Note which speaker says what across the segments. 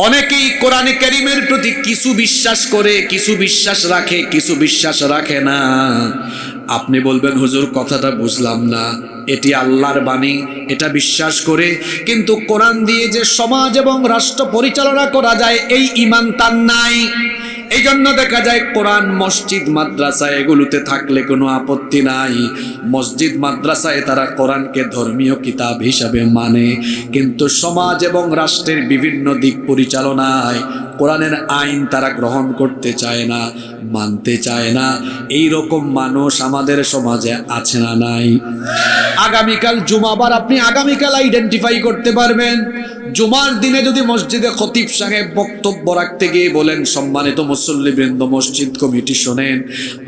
Speaker 1: অনেকেই কোরআনে কারীমের প্রতি কিছু বিশ্বাস করে, কিছু বিশ্বাস রাখে, কিছু বিশ্বাস রাখে না। আপনি বলবেন হুজুর কথাটা বুঝলাম না, এটি আল্লাহর বাণী, এটা বিশ্বাস করে কিন্তু কোরআন দিয়ে যে সমাজ এবং রাষ্ট্র পরিচালনা করা যায় এই ঈমান তার নাই। এই জন্য দেখা যায় কোরআন মসজিদ মাদ্রাসা এগুলোতে থাকলে কোনো আপত্তি নাই। মসজিদ মাদ্রাসায় তারা কোরআনকে ধর্মীয় কিতাব হিসাবে মানে, কিন্তু সমাজ এবং রাষ্ট্রের বিভিন্ন দিক পরিচালনায় কোরআনের আইন তারা গ্রহণ করতে চায় না, মানতে চায় না। এই রকম মানুষ আমাদের সমাজে আছে না নাই? আগামীকাল জুমাবার, আপনি আগামীকাল আইডেন্টিফাই করতে পারবেন। জুমার দিনে যদি মসজিদে খতিব সাহেব বক্তব্য রাখতে গিয়ে বলেন, সম্মানিত মুসল্লিবৃন্দ, মসজিদ কমিটি শোনেন,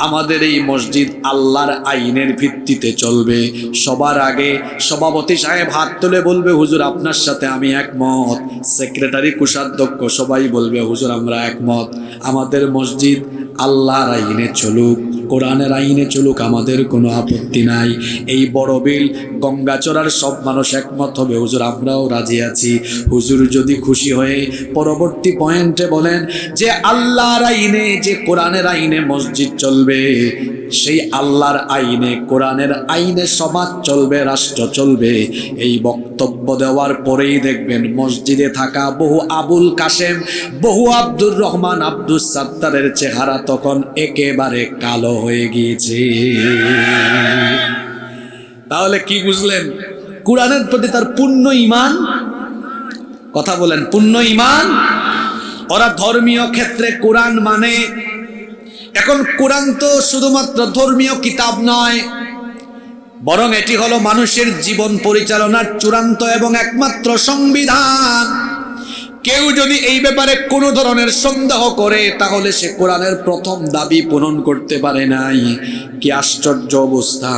Speaker 1: আমাদের এই মসজিদ আল্লাহর আইনের ভিত্তিতে চলবে। সবার আগে সভাপতি সাহেব হাত তুলে বলবে হুজুর আপনার সাথে আমি একমত। সেক্রেটারি, কোষাধ্যক্ষ সবাই বলবে হুজুর আমরা একমত। আমাদের মসজিদ আল্লাহর আইনে চলুক, কোরআনের আইনে চলুক, আমাদের কোনো আপত্তি নাই। এই বড় বিল গঙ্গাচড়ার সব মানুষ একমত হবে, হুজুর আমরাও রাজি আছি। হুজুর যদি খুশি হয়ে পরবর্তী পয়েন্টে বলেন যে আল্লাহর আইনে, যে কোরআনের আইনে মসজিদ চলবে, সেই আল্লাহর আইনে, কোরআনের আইনে সমাজ চলবে, রাষ্ট্র চলবে। এই বক্তব্য দেওয়ার পরেই দেখবেন মসজিদে থাকা বহু আবুল কাশেম, বহু আব্দুর রহমান, আব্দুস সাত্তারের চেহারা তখন একেবারে কালো হয়ে গিয়েছে। তাহলে কি বুঝলেন? কোরআনের প্রতি তার পূর্ণ ঈমান। কথা বলেন, পূর্ণ ঈমান। ওরা ধর্মীয় ক্ষেত্রে কোরআন মানে। এখন কোরআন তো শুধুমাত্র ধর্মীয় কিতাব নয়, বরং এটি হলো মানুষের জীবন পরিচালনার চূড়ান্ত এবং একমাত্র সংবিধান। কেউ যদি এই ব্যাপারে কোনো ধরনের সন্দেহ করে তাহলে সে কোরআনের প্রথম দাবি পূরণ করতে পারে নাই। কি আশ্চর্য অবস্থা!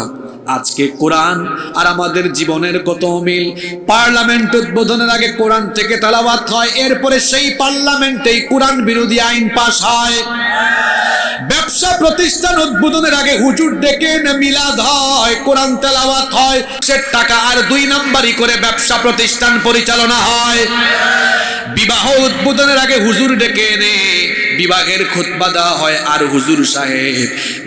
Speaker 1: আজকে কোরআন আর আমাদের জীবনের কত মিল। পার্লামেন্ট উদ্বোধনের আগে কোরআন থেকে তেলাওয়াত হয়, এরপরে সেই পার্লামেন্টেই কোরআন বিরোধী আইন পাস হয়। ব্যবসা প্রতিষ্ঠান উদ্বোধনের আগে হুজুর ডেকে এনে মিলাদ হয়, কোরআন তেলাওয়াত হয়, সে টাকা আর 2 নাম্বারি করে ব্যবসা প্রতিষ্ঠান পরিচালনা হয়। বিবাহ উদ্বোধনের আগে হুজুর ডেকে এনে বিবাহের খুতবা দেওয়া হয়, আর হুজুর সাহেব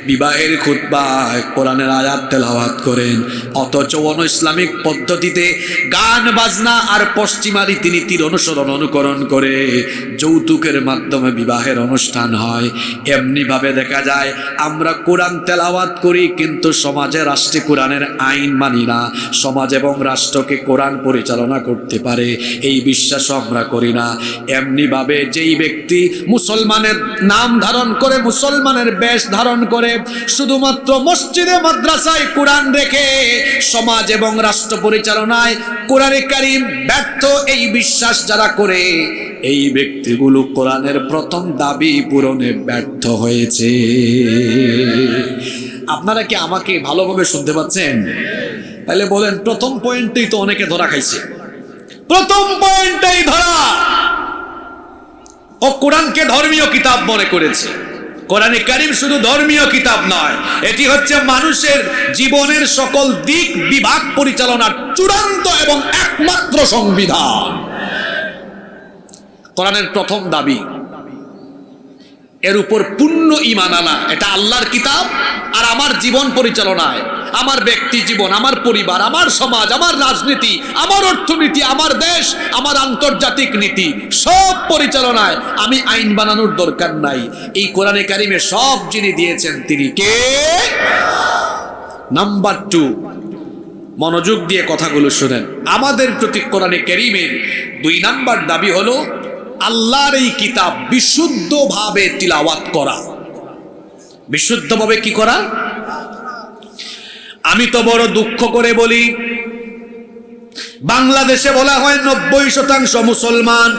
Speaker 1: বিবাহের খুতবায় কোরআনের আয়াত তেলাওয়াত করেন। অথচ ইসলামিক পদ্ধতিতে গান বাজনা আর পশ্চিমা রীতিনীতির অনুকরণ করে যৌতুকের মাধ্যমে বিবাহের অনুষ্ঠান হয়। এমনিভাবে দেখা যায় আমরা কোরআন তেলাওয়াত করি কিন্তু সমাজে, রাষ্ট্রে কোরআনের আইন মানি না। সমাজ এবং রাষ্ট্রকে কোরআন পরিচালনা করতে পারে এই বিশ্বাসও আমরা করি না। এমনিভাবে যেই ব্যক্তি মুসলমানের নাম ধারণ করে, মুসলমানের বেশ ধারণ করে, শুধুমাত্র মসজিদে মাদ্রাসায় কোরআন রেখে সমাজ এবং রাষ্ট্র পরিচালনায় কোরআনে কারীম ব্যর্থ, এই বিশ্বাস যারা করে, এই ব্যক্তিগুলো কোরআনের প্রথম দাবি পূরণে ব্যর্থ হয়েছে। আপনারা কি আমাকে ভালোভাবে শুনতে পাচ্ছেন? তাহলে বলেন, প্রথম পয়েন্টেই তো অনেকে ধরা খাইছে। প্রথম পয়েন্টেই ধরা, ও কোরআনকে ধর্মীয় কিতাব মনে করেছে। কোরআনে কারীম শুধু ধর্মীয় কিতাব নয়, এটি হচ্ছে মানুষের জীবনের সকল দিক বিভাগ পরিচালনার চূড়ান্ত এবং একমাত্র সংবিধান। কোরআনের প্রথম দাবি, এর উপর পূর্ণ ঈমান আনা। এটা আল্লাহর কিতাব, আর আমার জীবন পরিচালনায়, আমার ব্যক্তি জীবন, আমার পরিবার, আমার সমাজ, আমার রাজনীতি, আমার অর্থনীতি, আমার দেশ, আমার আন্তর্জাতিক নীতি, সব পরিচালনায় আমি আইন বানানোর দরকার নাই। এই কোরআনে কারীমে সব যিনি দিয়েছেন তিনি কে? নাম্বার 2, মনোযোগ দিয়ে কথাগুলো শুনেন। আমাদের প্রতি কোরআনে কারীমের 2 নাম্বার দাবি হলো আল্লাহর এই কিতাব বিশুদ্ধভাবে তিলাওয়াত করা। বিশুদ্ধভাবে কি করা? আমি তো বড় দুঃখ করে বলি, বাংলাদেশে বলা হয় 90% মুসলমান,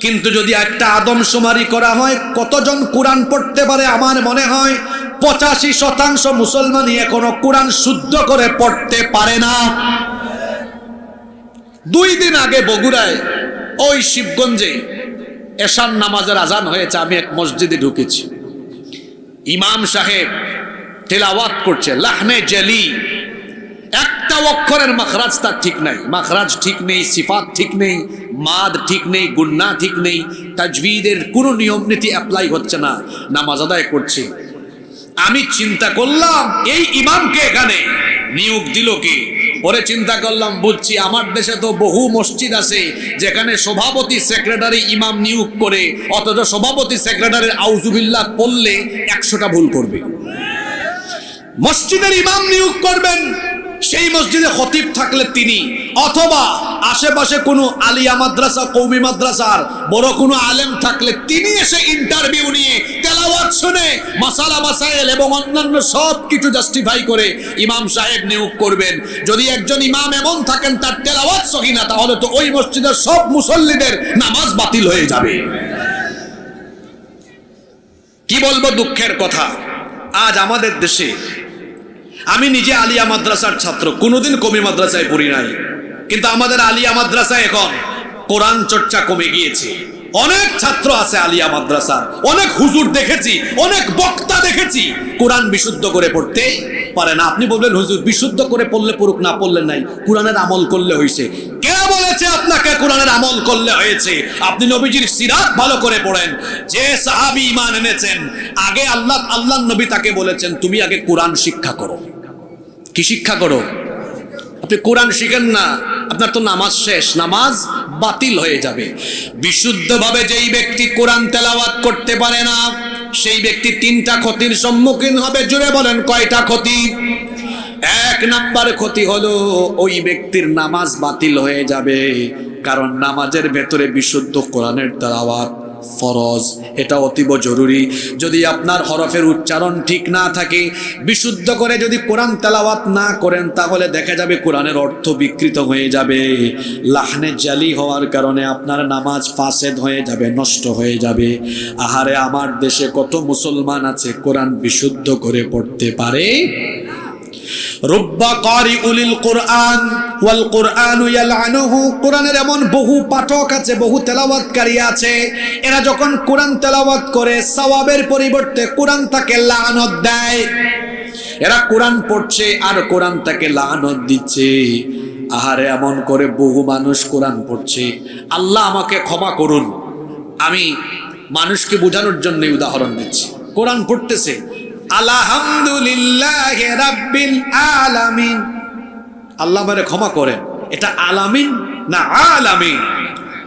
Speaker 1: কিন্তু যদি একটা আদমশুমারি করা হয় কতজন কোরআন পড়তে পারে, আমার মনে হয় 85% মুসলমানই এখনো কোরআন শুদ্ধ করে পড়তে পারে না। 2 দিন আগে বগুড়ায় ওই শিবগঞ্জে এশার নামাজের আজান হয়েছে। আমি এক মসজিদে ঢুকেছি, ইমাম সাহেব তেলাওয়াত করছে লাহনে জালি, একটা একটা অক্ষরের মাখরাজ তার ঠিক নাই, মাখরাজ ঠিক নেই, সিফাত ঠিক নেই, মাদ ঠিক নেই, গুন্না ঠিক নেই, তাজবিদের কোনো নিয়ম নীতি অ্যাপ্লাই হচ্ছে না, নামাজ আদায় করছে। আমি চিন্তা করলাম এই ইমামকে এখানে নিয়োগ দিল কে? পরে চিন্তা করলাম, বুঝছি আমার দেশে তো বহু মসজিদ আছে যেখানে সভাপতি সেক্রেটারি ইমাম নিয়োগ করে, অথচ সভাপতি সেক্রেটারির আউযুবিল্লাহ পড়লে 100টা ভুল করবে। মসজিদের ইমাম নিয়োগ করবেন, সেই মসজিদে খতিব থাকলে তিনি, অথবা আশেপাশে কোনো আলিয়া মাদ্রাসা, কওমি মাদ্রাসার বড় কোনো আলেম থাকলে তিনি এসে ইন্টারভিউ নিয়ে তেলাওয়াত শুনে মাসালা মাসাইল এবং অন্যান্য সব কিছু জাস্টিফাই করে ইমাম সাহেব নিয়োগ করবেন। যদি একজন ইমাম এমন থাকেন তার তেলাওয়াত সহি না, তাহলে তো ওই মসজিদের সব মুসল্লিদের নামাজ বাতিল হয়ে যাবে। কি বলবো দুঃখের কথা, আজ আমাদের দেশে, আমি নিজে আলিয়া মাদ্রাসার ছাত্র, কোনোদিন কওমি মাদ্রাসায় পড়ি নাই, কিন্তু আমাদের আলিয়া মাদ্রাসায় এখন কোরআন চর্চা কমে গিয়েছে। অনেক ছাত্র আছে আলিয়া মাদ্রাসার, অনেক হুজুর দেখেছি, অনেক বক্তা দেখেছি, কোরআন বিশুদ্ধ করে পড়তে পারে না। আপনি বলবেন হুজুর বিশুদ্ধ করে পড়লে পড়ুক, না পড়লে নাই, কোরআনের আমল করলে হয়েছে। কে বলেছে আপনাকে কোরআনের আমল করলে হয়েছে? আপনি নবীজির সিরাত ভালো করে পড়েন। যে সাহাবী ঈমান এনেছেন, আগে আল্লাহ নবী তাকে বলেছেন তুমি আগে কোরআন শিক্ষা করো। কি শিক্ষা করো? আপনি কোরআন শিখেন না, আপনার তো নামাজ শেষ, নামাজ বাতিল হয়ে যাবে। বিশুদ্ধভাবে যেই ব্যক্তি কোরআন তেলাওয়াত করতে পারে না, সেই ব্যক্তি 3টা ক্ষতির সম্মুখীন হবে। জুড়ে বলেন কয়টা ক্ষতি? 1 নাম্বার ক্ষতি হলো ওই ব্যক্তির নামাজ বাতিল হয়ে যাবে, কারণ নামাজের ভেতরে বিশুদ্ধ কোরআনের তেলাওয়াত ফরজ, এটা অতীব জরুরি। যদি আপনার হরফের উচ্চারণ ঠিক না থাকে, বিশুদ্ধ করে যদি কোরআন তেলাওয়াত না করেন, তাহলে দেখা যাবে কোরআনের অর্থ বিকৃত হয়ে যাবে, লাহনে জালি হওয়ার কারণে আপনার নামাজ ফাসেদ হয়ে যাবে, নষ্ট হয়ে যাবে। আহারে, আমার দেশে কত মুসলমান আছে কোরআন বিশুদ্ধ করে পড়তে পারে? রুব্বা কারিউলিল কুরআন ওয়াল কুরআনু ইয়ালআনুহু, কোরআনের এমন বহু পাঠক আছে, বহু তেলাওয়াতকারী আছে, এরা যখন কোরআন তেলাওয়াত করে সওয়াবের পরিবর্তে কোরআন তাকে লানত দেয়। এরা কোরআন পড়ছে আর কোরআন তাকে লানত দিচ্ছে। আহারে, এমন করে বহু মানুষ কোরআন পড়ছে। আল্লাহ আমাকে ক্ষমা করুন, আমি মানুষকে বোঝানোর জন্য উদাহরণ দিচ্ছি। কোরআন পড়তেছে আলহামদুলিল্লাহ রাব্বিল আলামিন, আল্লাহ আমারে ক্ষমা করেন, এটা আলামিন না আলামিন?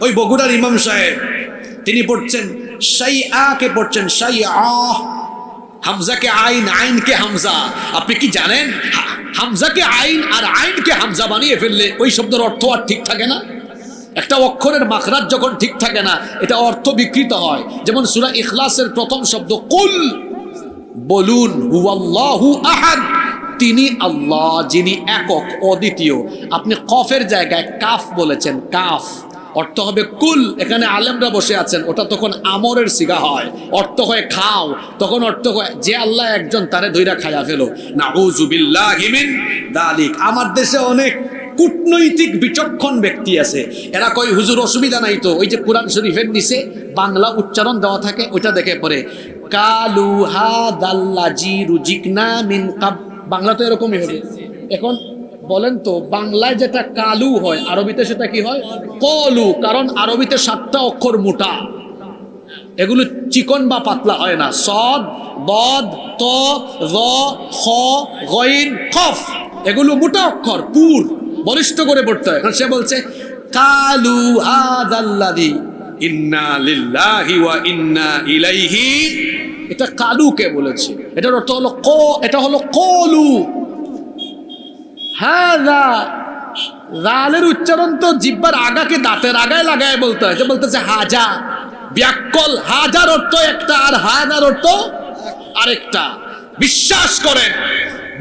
Speaker 1: ওই বগুড়ার ইমাম সাহেব তিনি পড়ছেন শাইআ কে পড়ছেন শাইআ, হামজাকে আইন, আইনকে হামজা। আপনি কি জানেন হামজাকে আইন আর আইনকে হামজা বানিয়ে ফেললে ওই শব্দের অর্থ আর ঠিক থাকে না? একটা অক্ষরের মাখরাজ যখন ঠিক থাকে না, এটা অর্থ বিকৃত হয়। যেমন সূরা ইখলাসের প্রথম শব্দ কুল, বলুন হুয়াল্লাহু আহাদ, তিনি আল্লাহ যিনি একক অদ্বিতীয়। আপনি কফের জায়গায় কাফ বলেছেন, কাফ অর্থ হবে কুল। এখানে আলেমরা বসে আছেন, ওটা তখন আমরের সিগা হয়, অর্থ হয় খাও, তখন অর্থ হয় যে আল্লাহ একজন, তারে ধইরা খায়া ফেলো। নাউযু বিল্লাহি মিন যালিক। আমার দেশে অনেক কূটনৈতিক বিচক্ষণ ব্যক্তি আছে, এরা কয় হুজুর অসুবিধা নাই তো, ওই যে কোরআন শরীফের নিচে বাংলা উচ্চারণ দেওয়া থাকে, ওইটা দেখে পড়ে কালু হাদাল্লাজি রুজিকনা মিন কাব। বাংলা তো এরকমই হবে। এখন বলেন তো, বাংলায় যেটা কালু হয়, আরবিতে সেটা কি হয়? কলু। কারণ আরবিতে 7টা অক্ষর মোটা, এগুলো চিকন বা পাতলা হয় না। সদ, দদ, ত, র, খ, গইন, কফ, এগুলো মোটা অক্ষর, পুর বলিষ্ঠ করে পড়তে হয়। সে বলছে কালু হাদাল্লাযী ইন্না লিল্লাহি ওয়া ইন্না ইলাইহি, এটা কালুকে বলেছে, এটার অর্থ হলো এটা হলো কলু। হাযা, জালের উচ্চারণ তো জিহ্বার আগাকে দাঁতের আগায় লাগায় বলতে হয়। বলতেছে হাজা, ব্যাকল, হাজার অর্থ একটা আর হাজার অর্থ আরেকটা। বিশ্বাস করেন,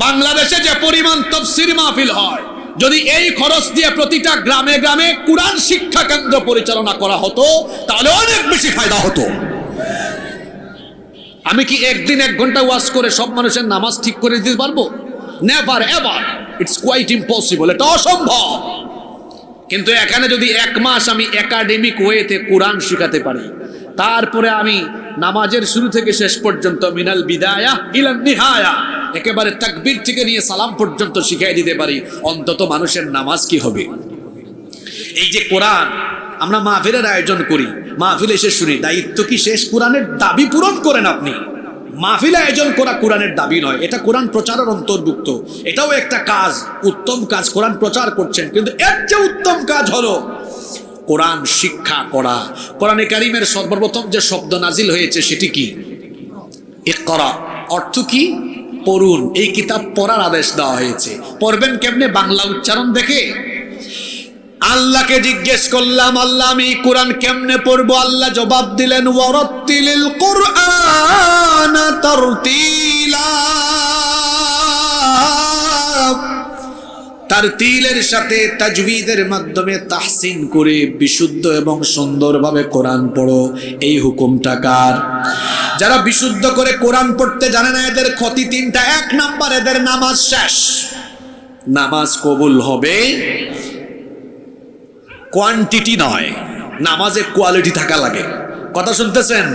Speaker 1: বাংলাদেশে যে পরিমাণ তাফসীর মাহফিল হয়, যদি এই খরচ দিয়ে প্রতিটা গ্রামে গ্রামে কুরআন শিক্ষা কেন্দ্র পরিচালনা করা হতো, তাহলে অনেক বেশি ফায়দা হতো। আমি কি একদিন 1 ঘন্টা ওয়াজ করে সব মানুষের নামাজ ঠিক করে দিতে পারবো? Never ever, it's quite impossible, এটা অসম্ভব। কিন্তু এখানে যদি 1 মাস আমি একাডেমিক ওয়েতে কোরআন শিখাতে পারি, তারপরে আমি নামাজের শুরু থেকে শেষ পর্যন্ত মিনাল বিদায়া ইলান নিহায়া একেবারে তাকবীর থেকে নিয়ে সালাম পর্যন্ত শিখিয়ে দিতে পারি, অন্তত মানুষের নামাজ কি হবে? এই যে কোরআন আমরা মাহফিলের আয়োজন করি, মাহফিল এসে শুনি, দায়িত্ব কি শেষ? কোরআনের দাবি পূরণ করেন আপনি। মাহফিল আয়োজন করা কোরআনের দাবি নয়, এটা কোরআন প্রচারের অন্তর্ভুক্ত। এটাও একটা কাজ, উত্তম কাজ, কোরআন প্রচার করছেন। কিন্তু এর চেয়ে উত্তম কাজ হলো কোরআন শিক্ষা করা। কোরআনে কারীমের সর্বপ্রথম যে শব্দ নাজিল হয়েছে সেটি কি? ইকরা। অর্থ কি? পড়ুন। এই কিতাব পড়ার আদেশ দেওয়া হয়েছে। পড়বেন কেমনে? বাংলা উচ্চারণ দেখে। আল্লাহকে জিজ্ঞেস করলাম, আল্লাহ আমি কোরআন কেমনে পড়বো? আল্লাহ জবাব দিলেন, ওয়ারাত্তিলিল কুরআন তারতিলা। তারতিলের সাথে তাজবিদের মাধ্যমে তাহসিন করে বিশুদ্ধ এবং সুন্দরভাবে কোরআন পড়ো। এই হুকুমটা কার? যারা বিশুদ্ধ করে কোরআন পড়তে জানে না এদের ক্ষতি তিনটা। এক নাম্বার, এদের নামাজ শেষ। নামাজ কবুল হবে কোয়ান্টিটি নয়, নামাজে কোয়ালিটি থাকা লাগে। কথা শুনতেছেন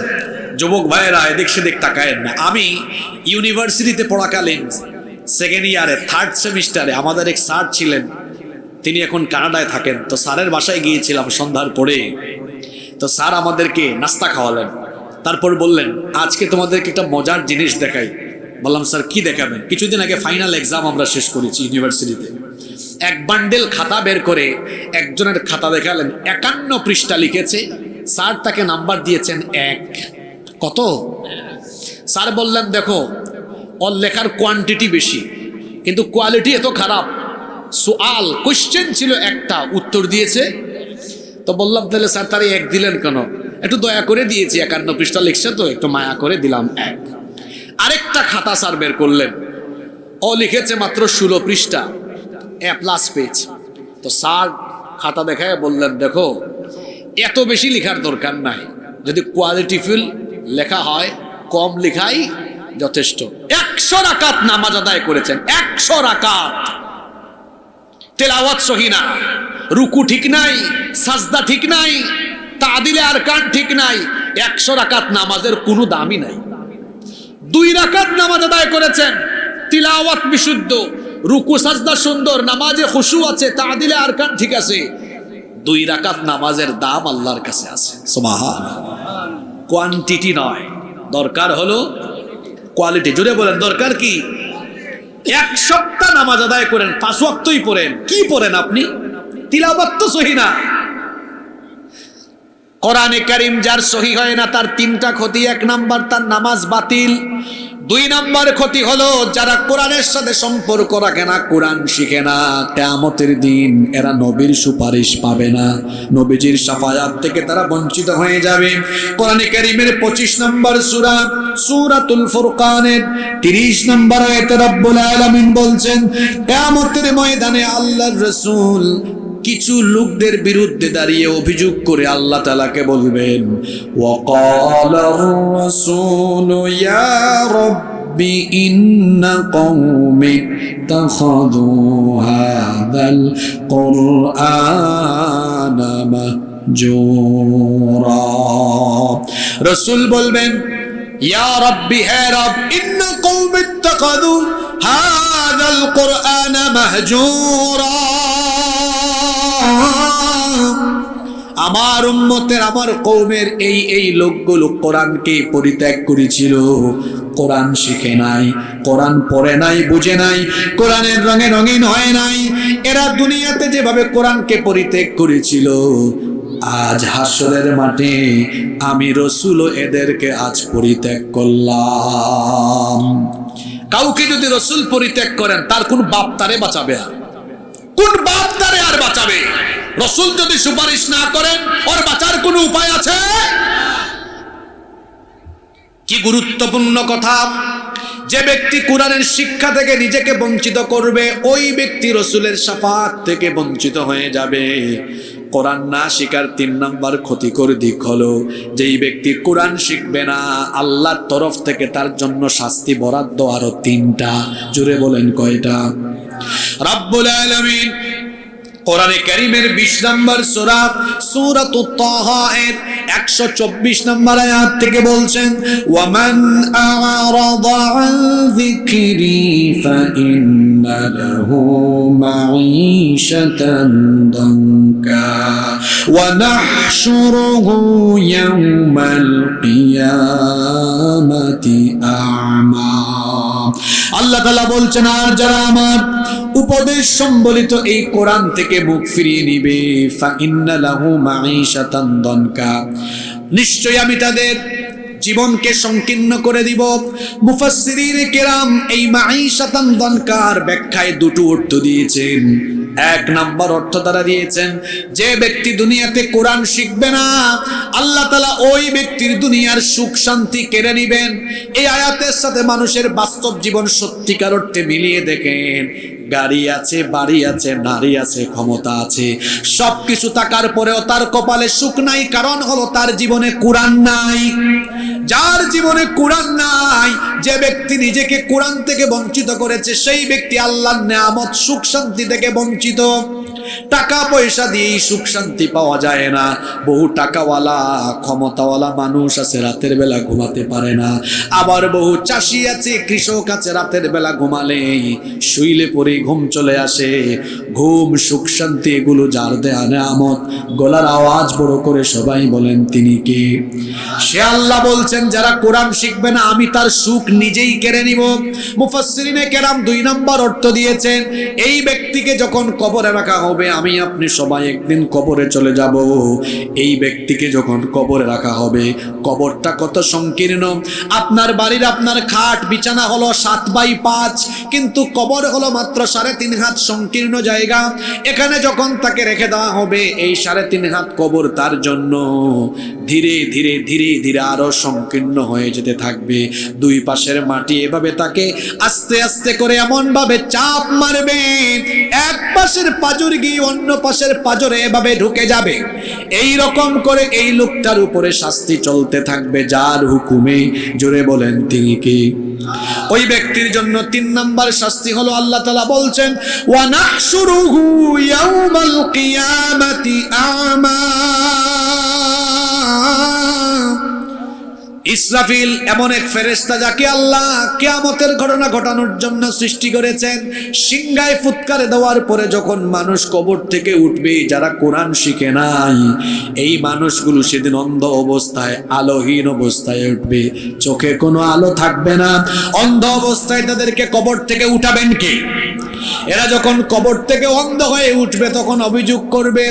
Speaker 1: যুবক ভাইয়েরা? এদিক সেদিক তাকায়েন না। আমি ইউনিভার্সিটিতে পড়াকালীন সেকেন্ড ইয়ারে থার্ড সেমিস্টারে আমাদের এক স্যার ছিলেন, তিনি এখন কানাডায় থাকেন। তো স্যারের বাসায় গিয়েছিলাম সন্ধ্যার পরে। তো স্যার আমাদেরকে নাস্তা খাওয়ালেন, তারপর বললেন আজকে তোমাদেরকে একটা মজার জিনিস দেখাই। বললাম স্যার কি দেখাবেন? কিছুদিন আগে ফাইনাল এক্সাম আমরা শেষ করেছি ইউনিভার্সিটিতে। এক বান্ডেল খাতা বের করে একজনের খাতা দেখালেন, 51 পৃষ্ঠা লিখেছে। স্যার তাকে নাম্বার দিয়েছেন 1। কত? স্যার বললেন দেখো ওর লেখার কোয়ান্টিটি বেশি কিন্তু কোয়ালিটি এত খারাপ। সুআল কোশ্চেন ছিল একটা, উত্তর দিয়েছে। তো বললাম তাহলে স্যার তারে 1 দিলেন কেন? একটু দয়া করে দিয়েছি, 51 পৃষ্ঠা লিখছে তো একটু মায়া করে দিলাম 1। আরেকটা খাতা স্যার বের করলেন, ও লিখেছে মাত্র 16 পৃষ্ঠা, A+ পেজ। তো স্যার খাতা দেখায় বললেন দেখো এত বেশি লেখার দরকার নাই, যদি কোয়ালিটিফুল লেখা হয় কম লেখাই যথেষ্ট। 100 রাকাত নামাজ আদায় করেছেন, 100 রাকাত। তেলাওয়াত সহি না, রুকু ঠিক নাই, সাজদা ঠিক নাই, তাদিলে আরকান ঠিক নাই। 100 রাকাত নামাজের কোনো দামই নাই। 2 রাকাত নামাজ আদায় করেছেন, তিলাওয়াত বিশুদ্ধ, রুকু সাজদা সুন্দর, নামাজে খুশু আছে, তাদিলে আরকান ঠিক আছে। 2 রাকাত নামাজের দাম আল্লাহর কাছে আছে। সুবহানাল্লাহ। কোয়ান্টিটি নয়, দরকার হলো কোয়ালিটি। জুড়ে বলেন দরকার কি? 1 সপ্তাহ নামাজ আদায় করেন, 5 ওয়াক্তই পড়েন, কি পড়েন আপনি? তিলাওয়াত তো সহি না। কোরআনে কারীম যার সহি হয় না তার 3টা ক্ষতি। 1 নাম্বার তার নামাজ বাতিল। 2 নাম্বার ক্ষতি হলো যারা কোরআনের সাথে সম্পর্ক রাখে না, কোরআন শিখে না, কিয়ামতের দিন এরা নবীর সুপারিশ পাবে না, নবীজির শাফায়াত থেকে তারা বঞ্চিত হয়ে যাবে। কোরআনে কারীমের 25 নম্বর সূরা সূরাতুল ফুরকানের 30 নম্বর আয়াতে রব্বুল আলামিন বলছেন কিয়ামতের ময়দানে আল্লাহর রাসূল কিছু লোকদের বিরুদ্ধে দাঁড়িয়ে অভিযোগ করে আল্লাহ তাআলাকে বলবেন, ওয়াকালার রাসূলু ইয়া রাব্বি ইন্না কওমি তাখাযু হাযাল কুরআনা মাহজুরা। রাসূল বলবেন ইয়া রাব্বি, হে রব, ইন্না কওমি তাখাযু হাযাল কুরআনা মাহজুরা। আমার উম্মতের, আমার কওমের এই লোকগুলো কোরআনকে পরিত্যাগ করেছিল, কোরআন শিখে নাই, কোরআন পড়ে নাই, বুঝে নাই, কোরআনের রঙে রঙিন হয় নাই। এরা দুনিয়াতে যেভাবে কোরআনকে পরিত্যাগ করেছিল, আজ হাসরের মাঠে আমি রাসূলও এদেরকে আজ পরিত্যাগ করলাম। কাউকে যদি রাসূল পরিত্যাগ করেন তার কোন বাপ তারে বাঁচাবে? আর কোন বাপ তারে আর বাঁচাবে? রাসূল যদি সুপারিশ না করেন ওর বাঁচার কোনো উপায় আছে? কি গুরুত্বপূর্ণ কথা! যে ব্যক্তি কোরআনের শিক্ষা থেকে নিজেকে বঞ্চিত করবে ওই ব্যক্তি রাসূলের শাফাআত থেকে বঞ্চিত হয়ে যাবে। কোরআন না শিখার 3 নম্বর ক্ষতিকর দিক হলো যেই ব্যক্তি কোরআন শিখবে না আল্লাহর তরফ থেকে তার জন্য শাস্তি বরাদ্দ আরো 3টা। জোরে বলেন কয়টা? রব্বুল আলামিন কোরআনে কারীমের 20 নম্বর সূরা সূরাতুত তাহা এর 124 নম্বর আয়াত থেকে বলছেন, ওয়ামান আ'রাদা আন যিকরি ফাইন্না লাহু মাঈশাতান দানকা ওয়া নাহশুরুহু ইয়াওমাল কিয়ামাতি আ'মা। আল্লাহ তাআলা বলছেন, আর যারা আমার উপদেশ সম্বলিত এই কোরআন থেকে মুখ ফিরিয়ে নিবে, ফাইন্না লাহু মাঈশাতান দানকা, নিশ্চয়ই আমি তাদের জীবনকে সংকীর্ণ করে দিব। মুফাসসিরিনে কেরাম এই মাঈশাতান দানকার ব্যাখ্যায় দুটো অর্থ দিয়েছেন। এক নাম্বার অর্থ তারা দিয়েছেন, যে ব্যক্তি দুনিয়াতে কোরআন শিখবে না, আল্লাহ তাআলা ওই ব্যক্তির দুনিয়ার সুখ শান্তি কেড়ে নেবেন। এই আয়াতের সাথে মানুষের বাস্তব জীবন সত্যিকার অর্থে মিলিয়ে দেখেন। গাড়ি আছে, বাড়ি আছে, নারী আছে, ক্ষমতা আছে, সবকিছু থাকার পরেও তার কপালে সুখ নাই। কারণ হলো তার জীবনে কোরআন নাই। যার জীবনে কোরআন নাই, যে ব্যক্তি নিজেকে কোরআন থেকে বঞ্চিত করেছে, সেই ব্যক্তি আল্লাহর নেয়ামত সুখ শান্তি থেকে বঞ্চিত। টাকা পয়সা দিয়েই সুখ শান্তি পাওয়া যায় না। বহু টাকাওয়ালা ক্ষমতাওয়ালা মানুষ আছে, রাতের বেলা ঘুমাতে পারে না। আবার বহু চাষি আছে, কৃষক আছে, রাতের বেলা ঘুমালেই শুইলে পরে ঘুম চলে আসে। ঘুম, সুখ শান্তি এগুলো যার দেয়া নেয়ামত। গলার আওয়াজ বড় করে সবাই বলেন, তিনি কে? সে আল্লাহ বলছেন, যারা কোরআন শিখবে না, আমি তার সুখ নিজেই কেড়ে নিব। মুফাসসিরিনে কেরাম 2 নম্বর অর্থ দিয়েছেন, এই ব্যক্তিকে যখন কবরে রাখা হবে, আমি আপনি সবাই একদিন কবরে চলে যাব। এই ব্যক্তিকে যখন কবরে রাখা হবে, কবরটা কত সংকীর্ণ। আপনার বাড়ির আপনার খাট বিছানা হলো 7x5, কিন্তু কবর হলো মাত্র 3.5 হাত সংকীর্ণ জায়গা। এখানে যখন তাকে রেখে দেওয়া হবে, এই 3.5 হাত কবর তার জন্য ধীরে ধীরে ধীরে ধীরে আরো সংকীর্ণ হয়ে যেতে থাকবে। দুই পাশের মাটি এভাবে তাকে আস্তে আস্তে করে এমন ভাবে চাপ মারবে, এক পাশের পাজর গিয়ে অন্য পাশের পাজরে এভাবে ঢুকে যাবে। এই রকম করে এই লোকটার উপরে শাস্তি চলতে থাকবে, যার হুকুমে। জোরে বলেন, তিনি কি? ওই ব্যক্তির জন্য 3 নম্বর শাস্তি হলো, আল্লাহ তাআলা বলছেন, ওয়া নাহশুরুহু ইয়াওমাল কিয়ামাতি আ'মা। ইসরাফিল এমন এক ফেরেশতা, যাকে আল্লাহ কিয়ামতের ঘটনা ঘটানোর জন্য সৃষ্টি করেছেন। সিংহায় ফুৎকার দেওয়ার পরে যখন মানুষ কবর থেকে উঠবে, যারা কোরআন শিখে নাই, এই মানুষগুলো সেদিন অন্ধ অবস্থায়, আলোহীন অবস্থায় উঠবে। চোখে কোনো আলো থাকবে না। অন্ধ অবস্থায় তাদেরকে কবর থেকে উঠাবেন কে? এরা যখন কবর থেকে অন্ধ হয়ে উঠবে, তখন অভিযোগ করবে,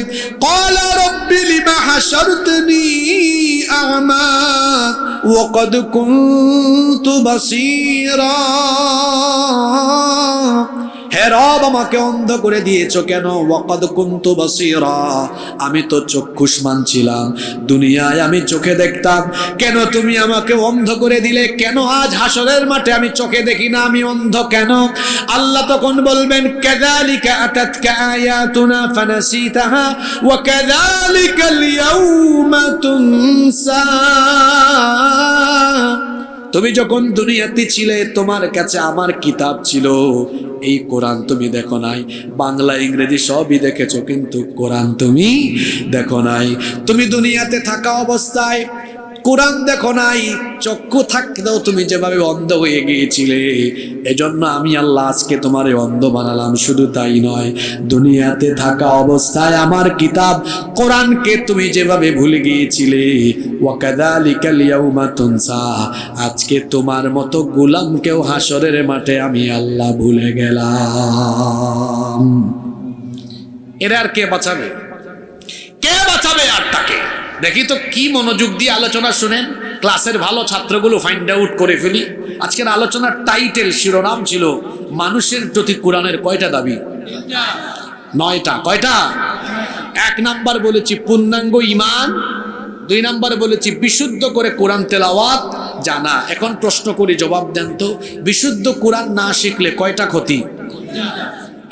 Speaker 1: ক্বালা রাব্বি লিমা হাশারতনি আ'মা ওয়া ক্বাদ কুনতু বাসীরা। হে রব, আমাকে অন্ধ করে দিয়েছো কেন? ওয়াকাদ কুনতু বাসীরা, আমি তো চক্ষুষ্মান ছিলাম, দুনিয়ায় আমি চোখে দেখতাম, কেন তুমি আমাকে অন্ধ করে দিলে? কেন আজ হাসরের মাঠে আমি চোখে দেখি না, আমি অন্ধ কেন? আল্লাহ তখন বলবেন, কাযালিকা আতাতকা আয়াতুনা ফানাসিতাহা ওয়া কাযালিকাল ইয়াউমা তুনসা। তুমি যখন দুনিয়াতে ছিলে, তোমার কাছে আমার কিতাব ছিল, এই কোরআন তুমি দেখো নাই। বাংলা ইংরেজি সবই দেখেছো, কিন্তু কোরআন তুমি দেখো নাই। তুমি দুনিয়াতে থাকা অবস্থায় কোরআন দেখো নাই। চক্ষু থাকতেও তুমি যেভাবে অন্ধ হয়ে গিয়েছিলে, এজন্য আমি আল্লাহ আজকে তোমারে অন্ধ বানালাম। শুধু তাই নয়, দুনিয়াতে থাকা অবস্থায় আমার কিতাব কোরআনকে তুমি যেভাবে ভুলে গিয়েছিলে, ওয়া কাযালিকাল ইয়াউমা তুনসা, আজকে তোমার মতো গোলামকেও হাসরের মাঠে আমি আল্লাহ ভুলে গেলাম। এরা আর কে বাঁচাবে? কে বাঁচাবে আর তাকে? দেখি তো কি মনোযোগ দিয়ে আলোচনা শুনেন। ক্লাসের ভালো ছাত্রগুলো ফাইন্ড আউট করে ফেলি। আজকের আলোচনার টাইটেল, শিরোনাম ছিল, মানুষের প্রতি কোরআনের কয়টা দাবি? 9টা। কয়টা? 1 নাম্বার বলেছি পূর্ণাঙ্গ ঈমান, 2 নাম্বার বলেছি বিশুদ্ধ করে কোরআন তেলাওয়াত জানা। এখন প্রশ্ন করি, জবাব দেন তো, বিশুদ্ধ কোরআন না শিখলে কয়টা ক্ষতি?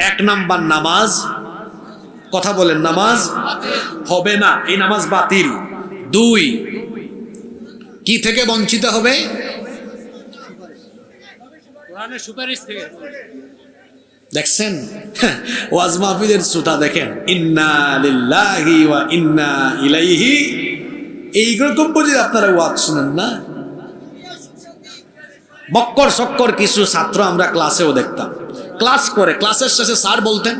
Speaker 1: 1 নাম্বার নামাজ, কথা বলেন, নামাজ হবে না, এই নামাজ বাতিল। 2, কি থেকে বঞ্চিত হবে? কোরআনের সুপারিশ থেকে। দেখছেন ওয়াজ মাহফিলের শ্রোতা, দেখেন, ইন্না লিল্লাহি ওয়া ইন্না ইলাইহি এইরকম বুঝি আপনারা ওয়াজ শুনেন না? বক্কর সক্কর কিছু ছাত্র আমরা ক্লাসেও দেখতাম, ক্লাস করে ক্লাসের শেষে স্যার বলতেন,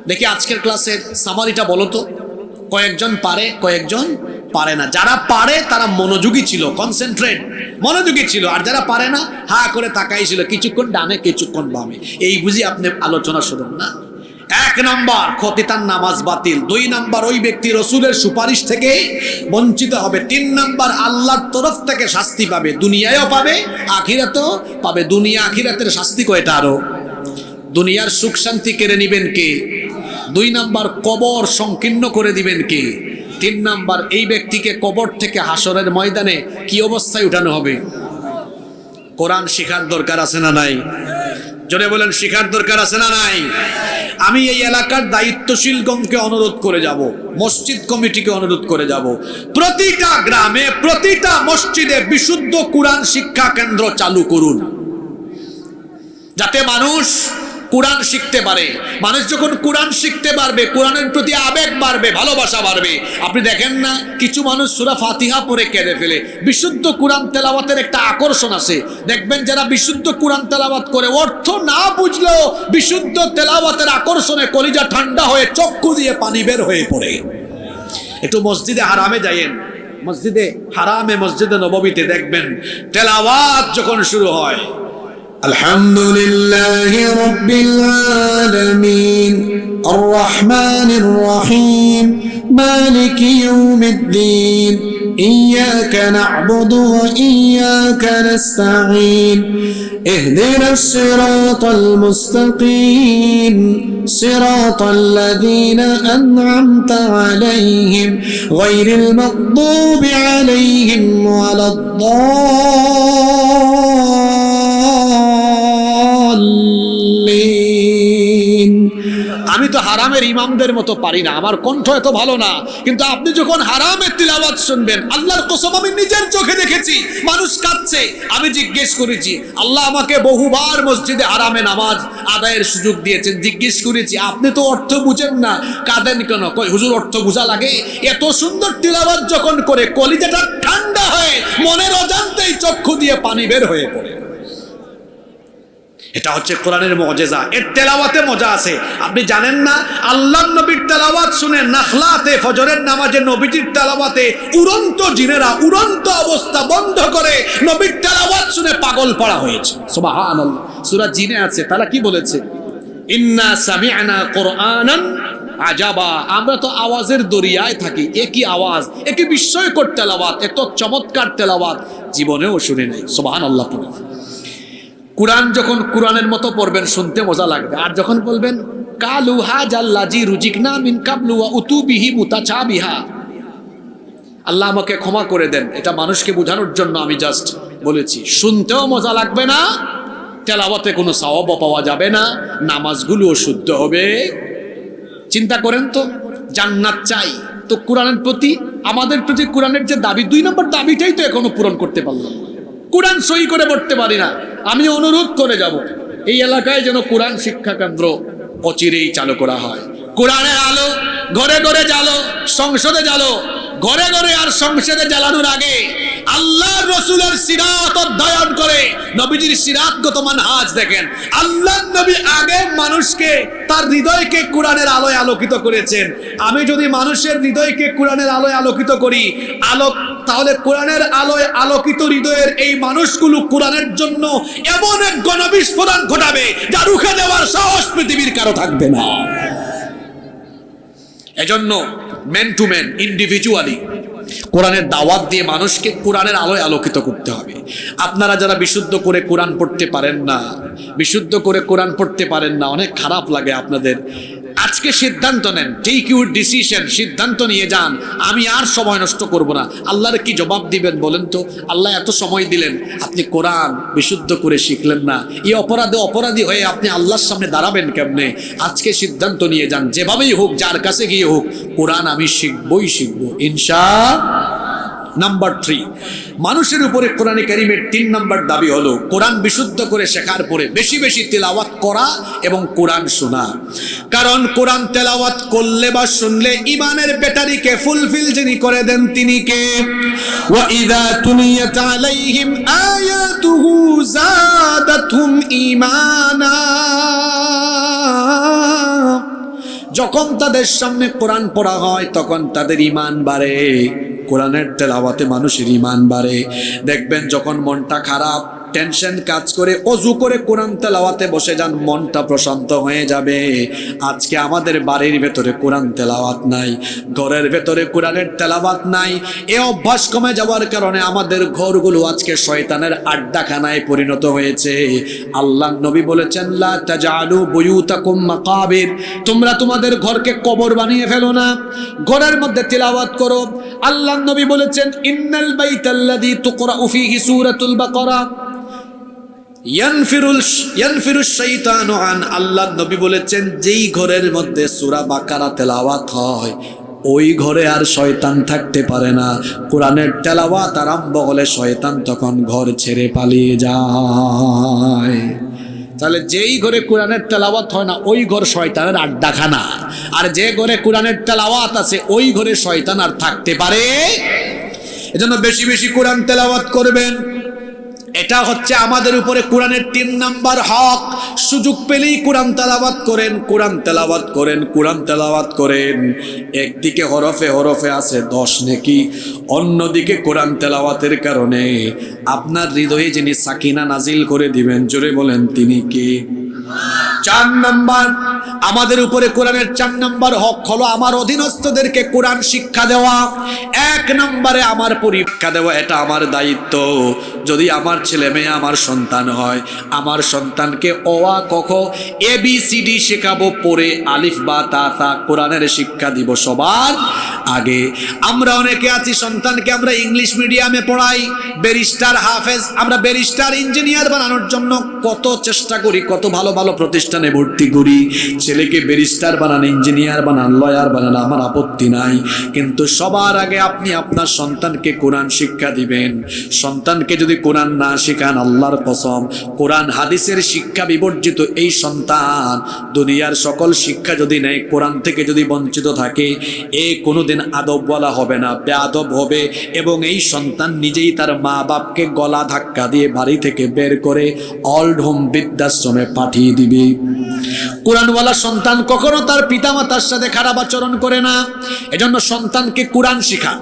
Speaker 1: দেখি আজকের ক্লাসের সামারিটা বলো তো। কয়েকজন পারে, কয়েকজন পারে না। যারা পারে তারা মনোযোগী ছিল, কনসেন্ট্রেট মনোযোগী ছিল, আর যারা পারে না হা করে তাকাই ছিল, কিছুক্ষণ ডানে কিছুক্ষণ বামে। এই বুঝি আপনি আলোচনা শুনেন না? 1 নম্বর খতিতার নামাজ বাতিল, 2 নম্বর ওই ব্যক্তি রসুলের সুপারিশ থেকে বঞ্চিত হবে, 3 নম্বর আল্লাহর তরফ থেকে শাস্তি পাবে, দুনিয়ায়ও পাবে আখিরাতেও পাবে। দুনিয়া আখিরাতের শাস্তি কয়টা? আরো দুনিয়ার সুখ শান্তি কেড়ে নিবেন কে? 2 নম্বর কবর সংকীর্ণ করে দিবেন কে? 3 নম্বর এই ব্যক্তিকে কবর থেকে হাসরের ময়দানে কি অবস্থায় উঠানো হবে? কোরআন শিখার দরকার আছে না নাই? জোরে বলেন, শিখার দরকার আছে না নাই? আমি এই এলাকার দায়িত্বশীলগণকে অনুরোধ করে যাব, মসজিদ কমিটিকে অনুরোধ করে যাব, প্রতিটা গ্রামে প্রতিটা মসজিদে বিশুদ্ধ কোরআন শিক্ষা কেন্দ্র চালু করুন, যাতে মানুষ কোরআন শিখতে পারে। মানুষ যখন কোরআন শিখতে পারবে, কোরআনের প্রতি আবেগ বাড়বে, ভালোবাসা বাড়বে। আপনি দেখেন না, কিছু মানুষ সূরা ফাতিহা পড়ে কেঁদে ফেলে। বিশুদ্ধ কোরআন তেলাওয়াতের একটা আকর্ষণ আছে। দেখবেন যারা বিশুদ্ধ কোরআন তেলাওয়াত করে, অর্থ না বুঝলেও বিশুদ্ধ তেলাওয়াতের আকর্ষণে কলিজা ঠান্ডা হয়ে চক্ষু দিয়ে পানি বের হয়ে পড়ে। একটু মসজিদে হারামে যাইয়েন, মসজিদে হারামে, মসজিদে নববীতে দেখবেন তেলাওয়াত যখন শুরু হয়, আলহামদুলিল্লাহি রাব্বিল আলামিন আর রহমানির রহিম মালিকি ইয়াউমিদ্দিন ইয়্যাকা না'বুদু ওয়া ইয়্যাকা নাস্তাঈন ইহদিনাস সিরাতাল মুস্তাকিম সিরাতাল লাযীনা আন'আমতা আলাইহিম গায়রিল মাগদুবি আলাইহিম ওয়ালাদ-দাল্লিন। আমি তো হারামের ইমামদের মতো পারি না, আমার কণ্ঠ এত ভালো না, কিন্তু আপনি যখন হারামের তিলাওয়াত শুনবেন, আল্লাহর কসম আমি নিজের চোখে দেখেছি মানুষ কাঁদছে। আমি জিজ্ঞেস করেছি, আল্লাহ আমাকে বহুবার মসজিদে হারামে নামাজ আদায়ের সুযোগ দিয়েছেন, জিজ্ঞেস করেছি আপনি তো অর্থ বুঝেন না, কাঁদেন কেন? কই হুজুর, অর্থ বোঝা লাগে। এত সুন্দর তিলাওয়াত যখন করে কলিজাটা ঠান্ডা হয়ে মনের অজান্তেই চক্ষু দিয়ে পানি বের হয়ে পড়ে। এটা হচ্ছে কোরআনের মুজিজা, এর তেলাওয়াতে মজা আছে। আপনি জানেন না, আল্লাহর নবীর তেলাওয়াত শুনে নাখলাতে ফজরের নামাজে নবীজির তেলাওয়াতে উড়ন্ত জিনেরা উড়ন্ত অবস্থা বন্ধ করে নবীর তেলাওয়াত শুনে পাগল পড়া হয়েছে। সুবহানাল্লাহ। সূরা জিনে আছে, তারা কি বলেছে? ইন্না সামি'না কুরআনান আজাবা। আমরা তো আওয়াজের দরিয়ায় থাকি, একই আওয়াজ, একই বিস্ময়কর তেলাওয়াত, এত চমৎকার তেলাওয়াত জীবনেও শুনে নাই। সুবহানাল্লাহ। কোরআন যখন কোরআনের মতো পড়বেন শুনতে মজা লাগবে, আর যখন বলবেন কালু হাজাল্লাজি রুজিকনা মিন কাবলু ওয়া উতুবিহি মুতাচাবিহা, আল্লাহ আমাকে ক্ষমা করে দেন, এটা মানুষকে বোঝানোর জন্য আমি জাস্ট বলেছি, শুনতেও মজা লাগবে না, তেলাওয়াতে কোনো সওয়াব পাওয়া যাবে না, নামাজগুলোও শুদ্ধ হবে। চিন্তা করেন তো, জান্নাত চাই তো কোরআনের প্রতি, আমাদের প্রতি কোরআনের যে দাবি, 2 নম্বর দাবিটাই তো এখনো পূরণ করতে পারলাম না। কোরআন সই করে পড়তে পারি না। আমি অনুরোধ করে যাব, এই এলাকায় যেন কোরআন শিক্ষা কেন্দ্র অচিরেই চালু করা হয়। কোরআনের আলো ঘরে ঘরে জ্বালো, সংসদে জ্বালো, ঘরে ঘরে আর সংসদে জ্বালানোর আগে আল্লাহর রাসূলের সিরাত অধ্যয়ন করে নবীজির সিরাতগত মানহাজ দেখেন। আল্লাহর নবী আগে মানুষকে তার হৃদয়কে কোরআনের আলোয় আলোকিত করেছেন। আমি যদি মানুষের হৃদয়কে কোরআনের আলোয় আলোকিত করি, তাহলে কোরআনের আলোয় আলোকিত হৃদয়ের এই মানুষগুলো কোরআনের জন্য এমন এক গণবিস্ফোরণ ঘটাবে যা রুখে দেওয়ার সাহস পৃথিবীর কারো থাকবে না। এজন্য ম্যান টু ম্যান, ইন্ডিভিজুয়ালি কোরআনের দাওয়াত দিয়ে মানুষকে কোরআনের আলোয় আলোকিত করতে হবে। আপনারা যারা বিশুদ্ধ করে কোরআন পড়তে পারেন না, বিশুদ্ধ করে কোরআন পড়তে পারেন না, অনেক খারাপ লাগে আপনাদের। আজকে সিদ্ধান্ত নেন, টেক ইউর ডিসিশন, সিদ্ধান্ত নিয়ে যান, আমি আর সময় নষ্ট করব না। আল্লাহর কি জবাব দিবেন বলেন তো? আল্লাহ এত সময় দিলেন, আপনি কোরআন বিশুদ্ধ করে শিখলেন না, এই অপরাধী হয়ে আপনি আল্লাহর সামনে দাঁড়াবেন কেমনে? আজকে সিদ্ধান্ত নিয়ে যান, যেভাবেই হোক, যার কাছে গিয়ে হোক, কোরআন আমি শিখবই শিখবো, নাম্বার 3, মানুষের উপরে কোরআনে কারীমের 3 নাম্বার দাবি হলো কোরআন বিশুদ্ধ করে শেখার পরে বেশি বেশি তেলাওয়াত করা এবং কোরআন শোনা। কারণ কোরআন তেলাওয়াত করলে বা শুনলে ইমানের ব্যাটারিকে ফুলফিল যিনি করে দেন তিনি কে? ওয়া ইযা তুলিয়াত আলাইহিম আয়াতুহু যাদাতহুম ঈমানা। যখন তাদের সামনে কোরআন পড়া হয় তখন তাদের ঈমান বাড়ে। কোরআনের তেলাওয়াতে মানুষের ঈমান বাড়ে। দেখবেন যখন মনটা খারাপ, টেনশন কাজ করে, অজু করে কোরআন তেলাওয়াতে বসে যান, মনটা প্রশান্ত হয়ে যাবে। আজকে আমাদের বাড়ির ভেতরে কোরআন তেলাওয়াত নাই, ঘরের ভেতরে কোরআনের তেলাওয়াত নাই। এই অভ্যাস কমে যাওয়ার কারণে আমাদের ঘরগুলো আজকে শয়তানের আড্ডাখানায় পরিণত হয়েছে। আল্লাহ নবী বলেছেন, লা তাজআলু বুয়ুতাকুম মাকাবির, তোমরা তোমাদের ঘরকে কবর বানিয়ে ফেলো না, ঘরের মধ্যে তেলাওয়াত করো। আল্লাহ নবী বলেছেন, ইন্নাল বাইতাল্লাযী তুকরাউ ফীহি সূরাতুল বাকারা ইয়ানফিরুশ শাইতানু আন। আল্লাহ নবী বলেছেন, যেই ঘরের মধ্যে সূরা বাকারা তেলাওয়াত হয় ওই ঘরে আর শয়তান থাকতে পারে না। কোরআনের তেলাওয়াত আরম্ভ হলে শয়তান তখন ঘর ছেড়ে পালিয়ে যায়। তাহলে যেই ঘরে কোরআনের তেলাওয়াত হয় না ওই ঘর শয়তানের আড্ডাখানা, আর যে ঘরে কোরআনের তেলাওয়াত আছে ওই ঘরে শয়তান আর থাকতে পারে। এজন্য বেশি বেশি কোরআন তেলাওয়াত করবেন। এটা হচ্ছে আমাদের উপরে কোরআনের 3 নাম্বার হক। সুযোগ পেলেই কোরআন তেলাওয়াত করেন, কোরআন তেলাওয়াত করেন, কোরআন তেলাওয়াত করেন। একদিকে হরফে হরফে আছে 10 নেকি, অন্যদিকে কোরআন তেলাওয়াতের কারণে আপনার হৃদয়ে যিনি সাকিনা নাজিল করে দিবেন, জোরে বলেন তিনি কি? 4 নাম্বার, আমাদের উপরে কোরআনের 4 নাম্বার হক হলো আমার অধীনস্থদেরকে কোরআন শিক্ষা দেওয়া। 1 নম্বরে আমার পরীক্ষা দেওয়া, এটা আমার দায়িত্ব। যদি আমার ছেলে মেয়ে আমার সন্তান হয়, আমার সন্তানকে অ আ ক খ ABCD শেখাবো, পড়ে আলিফ বা তা তা কোরআনের শিক্ষা দিব সবার আগে। আমরা অনেকে আছি সন্তানকে আমরা ইংলিশ মিডিয়ামে পড়াই, ব্যারিস্টার হাফেজ, আমরা ব্যারিস্টার ইঞ্জিনিয়ার বানানোর জন্য কত চেষ্টা করি, কত ভালো ভালো প্রতিষ্ঠানে ভর্তি করি। ছেলেকে ব্যারিস্টার বানান, ইঞ্জিনিয়ার বানান, লয়ার বানান, আমার আপত্তি নাই। কিন্তু সবার আগে আপনি আপনার সন্তানকে কোরআন শিক্ষা দিবেন। সন্তানকে যদি কোরআন না শেখান, আল্লাহর কসম, কোরআন হাদিসের শিক্ষা বিবর্জিত এই সন্তান দুনিয়ার সকল শিক্ষা যদি নেয়, কোরআন থেকে যদি বঞ্চিত থাকে, এ কোনোদিন আদবওয়ালা হবে না, বেয়াদব হবে। এবং এই সন্তান নিজেই তার মা বাপকে গলা ধাক্কা দিয়ে বাড়ি থেকে বের করে অল্ড হোম বৃদ্ধাশ্রমে পাঠিয়ে দিবে। কোরআনওয়ালা সন্তান কখনো তার পিতামাতার সাথে খারাপ আচরণ করে না। এজন্য সন্তানকে কোরআন শেখান।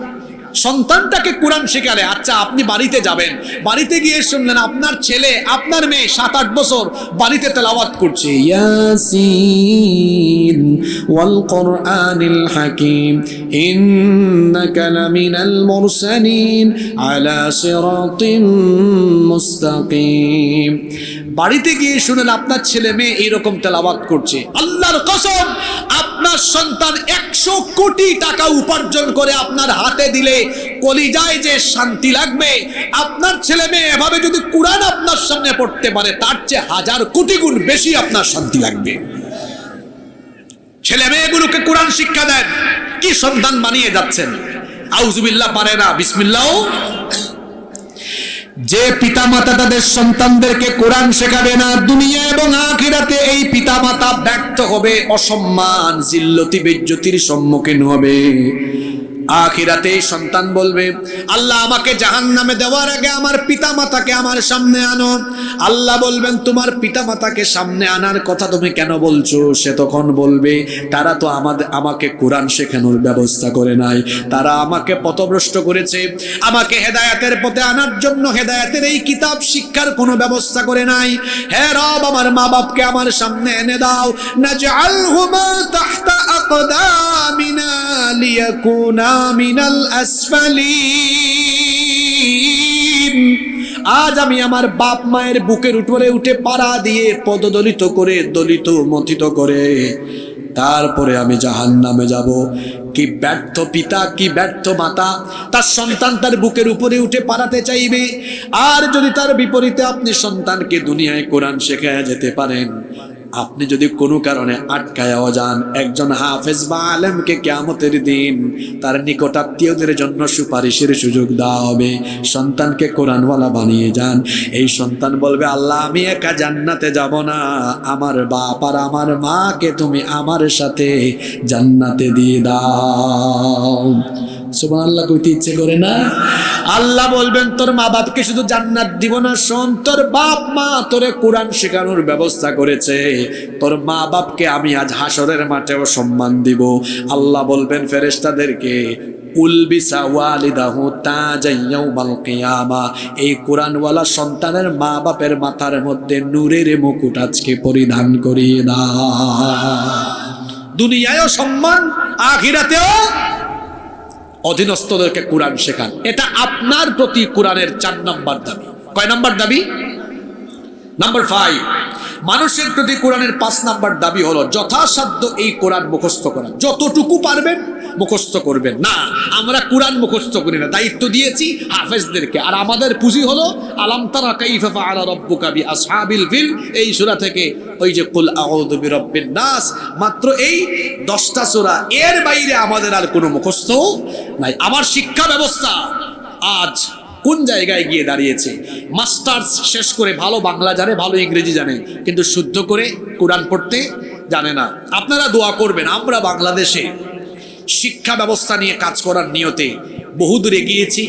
Speaker 1: সন্তানটাকে কোরআন শেখালে, আচ্ছা আপনি বাড়িতে যাবেন, বাড়িতে গিয়ে শুনলেন আপনার ছেলে, আপনার মেয়ে 7-8 বছর বাড়িতে তেলাওয়াত করছে, ইয়াসিন ওয়াল কুরআনিল হাকিম ইন্নাকা লামিনাল মুরসালিন আলা সিরাতিন মুস্তাকিম। বাড়িতে গিয়ে শুনেন আপনার ছেলে মেয়ে এইরকম তেলাওয়াত করছে, আল্লাহর কসম আপনার সন্তান 100 কোটি টাকা উপার্জন করে আপনার হাতে দিলে কলিজায় যে শান্তি লাগবে, আপনার ছেলে মেয়ে এভাবে যদি কোরআন আপনার সামনে পড়তে পারে তার চেয়ে 1000 কোটি গুণ বেশি আপনার শান্তি লাগবে। ছেলে মেয়েগুলোকে কোরআন শিক্ষা দেন। কি সন্তান বানিয়ে যাচ্ছেন! আউযুবিল্লাহ পারে না, বিসমিল্লাহ। যে পিতামাতা তাদের সন্তানদেরকে কোরআন শেখাবে না, দুনিয়া এবং আখিরাতে এই পিতামাতা ব্যর্থ হবে, অসম্মান, জিল্লতি, বেইজ্জতির সম্মুখীন হবে। আখিরাতে সন্তান বলবে, আল্লাহ আমাকে জাহান্নামে দেওয়ার আগে আমার পিতামাতাকে আমার সামনে আনো। আল্লাহ বলবেন, তোমার পিতামাতাকে সামনে আনার কথা তুমি কেন বলছো? সে তখন বলবে, তারা তো আমাকে কোরআন শেখানোর ব্যবস্থা করে নাই, তারা আমাকে পথভ্রষ্ট করেছে, আমাকে হেদায়েতের পথে আনার জন্য হেদায়েতের এই কিতাব শিক্ষার কোনো ব্যবস্থা করে নাই। হে রব, আমার মা বাপকে আমার সামনে এনে দাও। নাজআলহুমা তাহতা আকদামিনা লিয়াকুনা মিনাল আসফালিন। আজ আমি আমার বাপ মায়ের বুকের উপরে উঠে পাড়া দিয়ে পদদলিত করে, দলিত মথিত করে তারপরে আমি জাহান্নামে যাব। কি ব্যর্থ পিতা, কি ব্যর্থ মাতা, তার সন্তান তার বুকের উপরে উঠে পাড়াতে চাইবে। আর যদি তার বিপরীতে আপনি সন্তানকে দুনিয়ায় কোরআন শেখায় যেতে পারেন, আপনি যদি কোনো কারণে আটকায়াও যান, একজন হাফেজ বা আলেমকে কিয়ামতের দিন তার নিকটাত্মীয়দের জন্য সুপারিশের সুযোগ দেওয়া হবে। সন্তানকে কোরআনওয়ালা বানিয়ে যান, এই সন্তান বলবে, আল্লাহ আমি একা জান্নাতে যাব না, আমার বাপ আর আমার মাকে তুমি আমার সাথে জান্নাতে দিয়ে দাও। সুবহানাল্লাহ কইতে ইচ্ছে করে না? আল্লাহ বলবেন, তোর মা বাপকে শুধু জান্নাত দিব না, শোন, তোর বাপ মা তোরে কোরআন শেখানোর ব্যবস্থা করেছে, তোর মা বাপকে আমি আজ হাসরের মাঠেও সম্মান দিব। আল্লাহ বলবেন ফেরেশতাদেরকে, উলবিসা ওয়ালিদাহু তাজান ইয়াউমাল কিয়ামা, এই কোরআনওয়ালা সন্তানের মা বাপের মাথার মধ্যে নূরের মুকুট আজকে পরিধান করিয়ে দাও। দুনিয়ায়ও সম্মান, আখিরাতেও অধীনস্থদেরকে কোরআন শেখান। এটা আপনার প্রতি কোরআনের 4 নম্বর দাবি। কয় নম্বর দাবি? নাম্বার 5। মানুষের প্রতি কোরআনের 5 নম্বর দাবি হলো যথাসাধ্য এই কোরআন মুখস্থ করা। যতটুকু পারবেন মুখস্থ করবেন। না, আমরা কোরআন মুখস্থ করি না, দায়িত্ব দিয়েছি হাফেজদেরকে। আর আমাদের পুঁজি হলো আলাম তারা কাইফা ফাআলা রাব্বুকা বিআসহাবিল ফিল, এই সূরা থেকে ওই যে কুল আউযু বিরাব্বিন নাস, মাত্র এই 10টা সূরা, এর বাইরে আমাদের আর কোনো মুখস্থ নাই। আমার শিক্ষা ব্যবস্থা আজ কোন জায়গায় গিয়ে দাঁড়িয়েছে? মাস্টার্স শেষ করে ভালো বাংলা জানে, ভালো ইংরেজি জানে, কিন্তু শুদ্ধ করে কোরআন পড়তে জানে না। আপনারা দোয়া করবেন, আমরা বাংলাদেশে শিক্ষা ব্যবস্থা নিয়ে কাজ করার নিয়তে বহুদূর এগিয়েছি।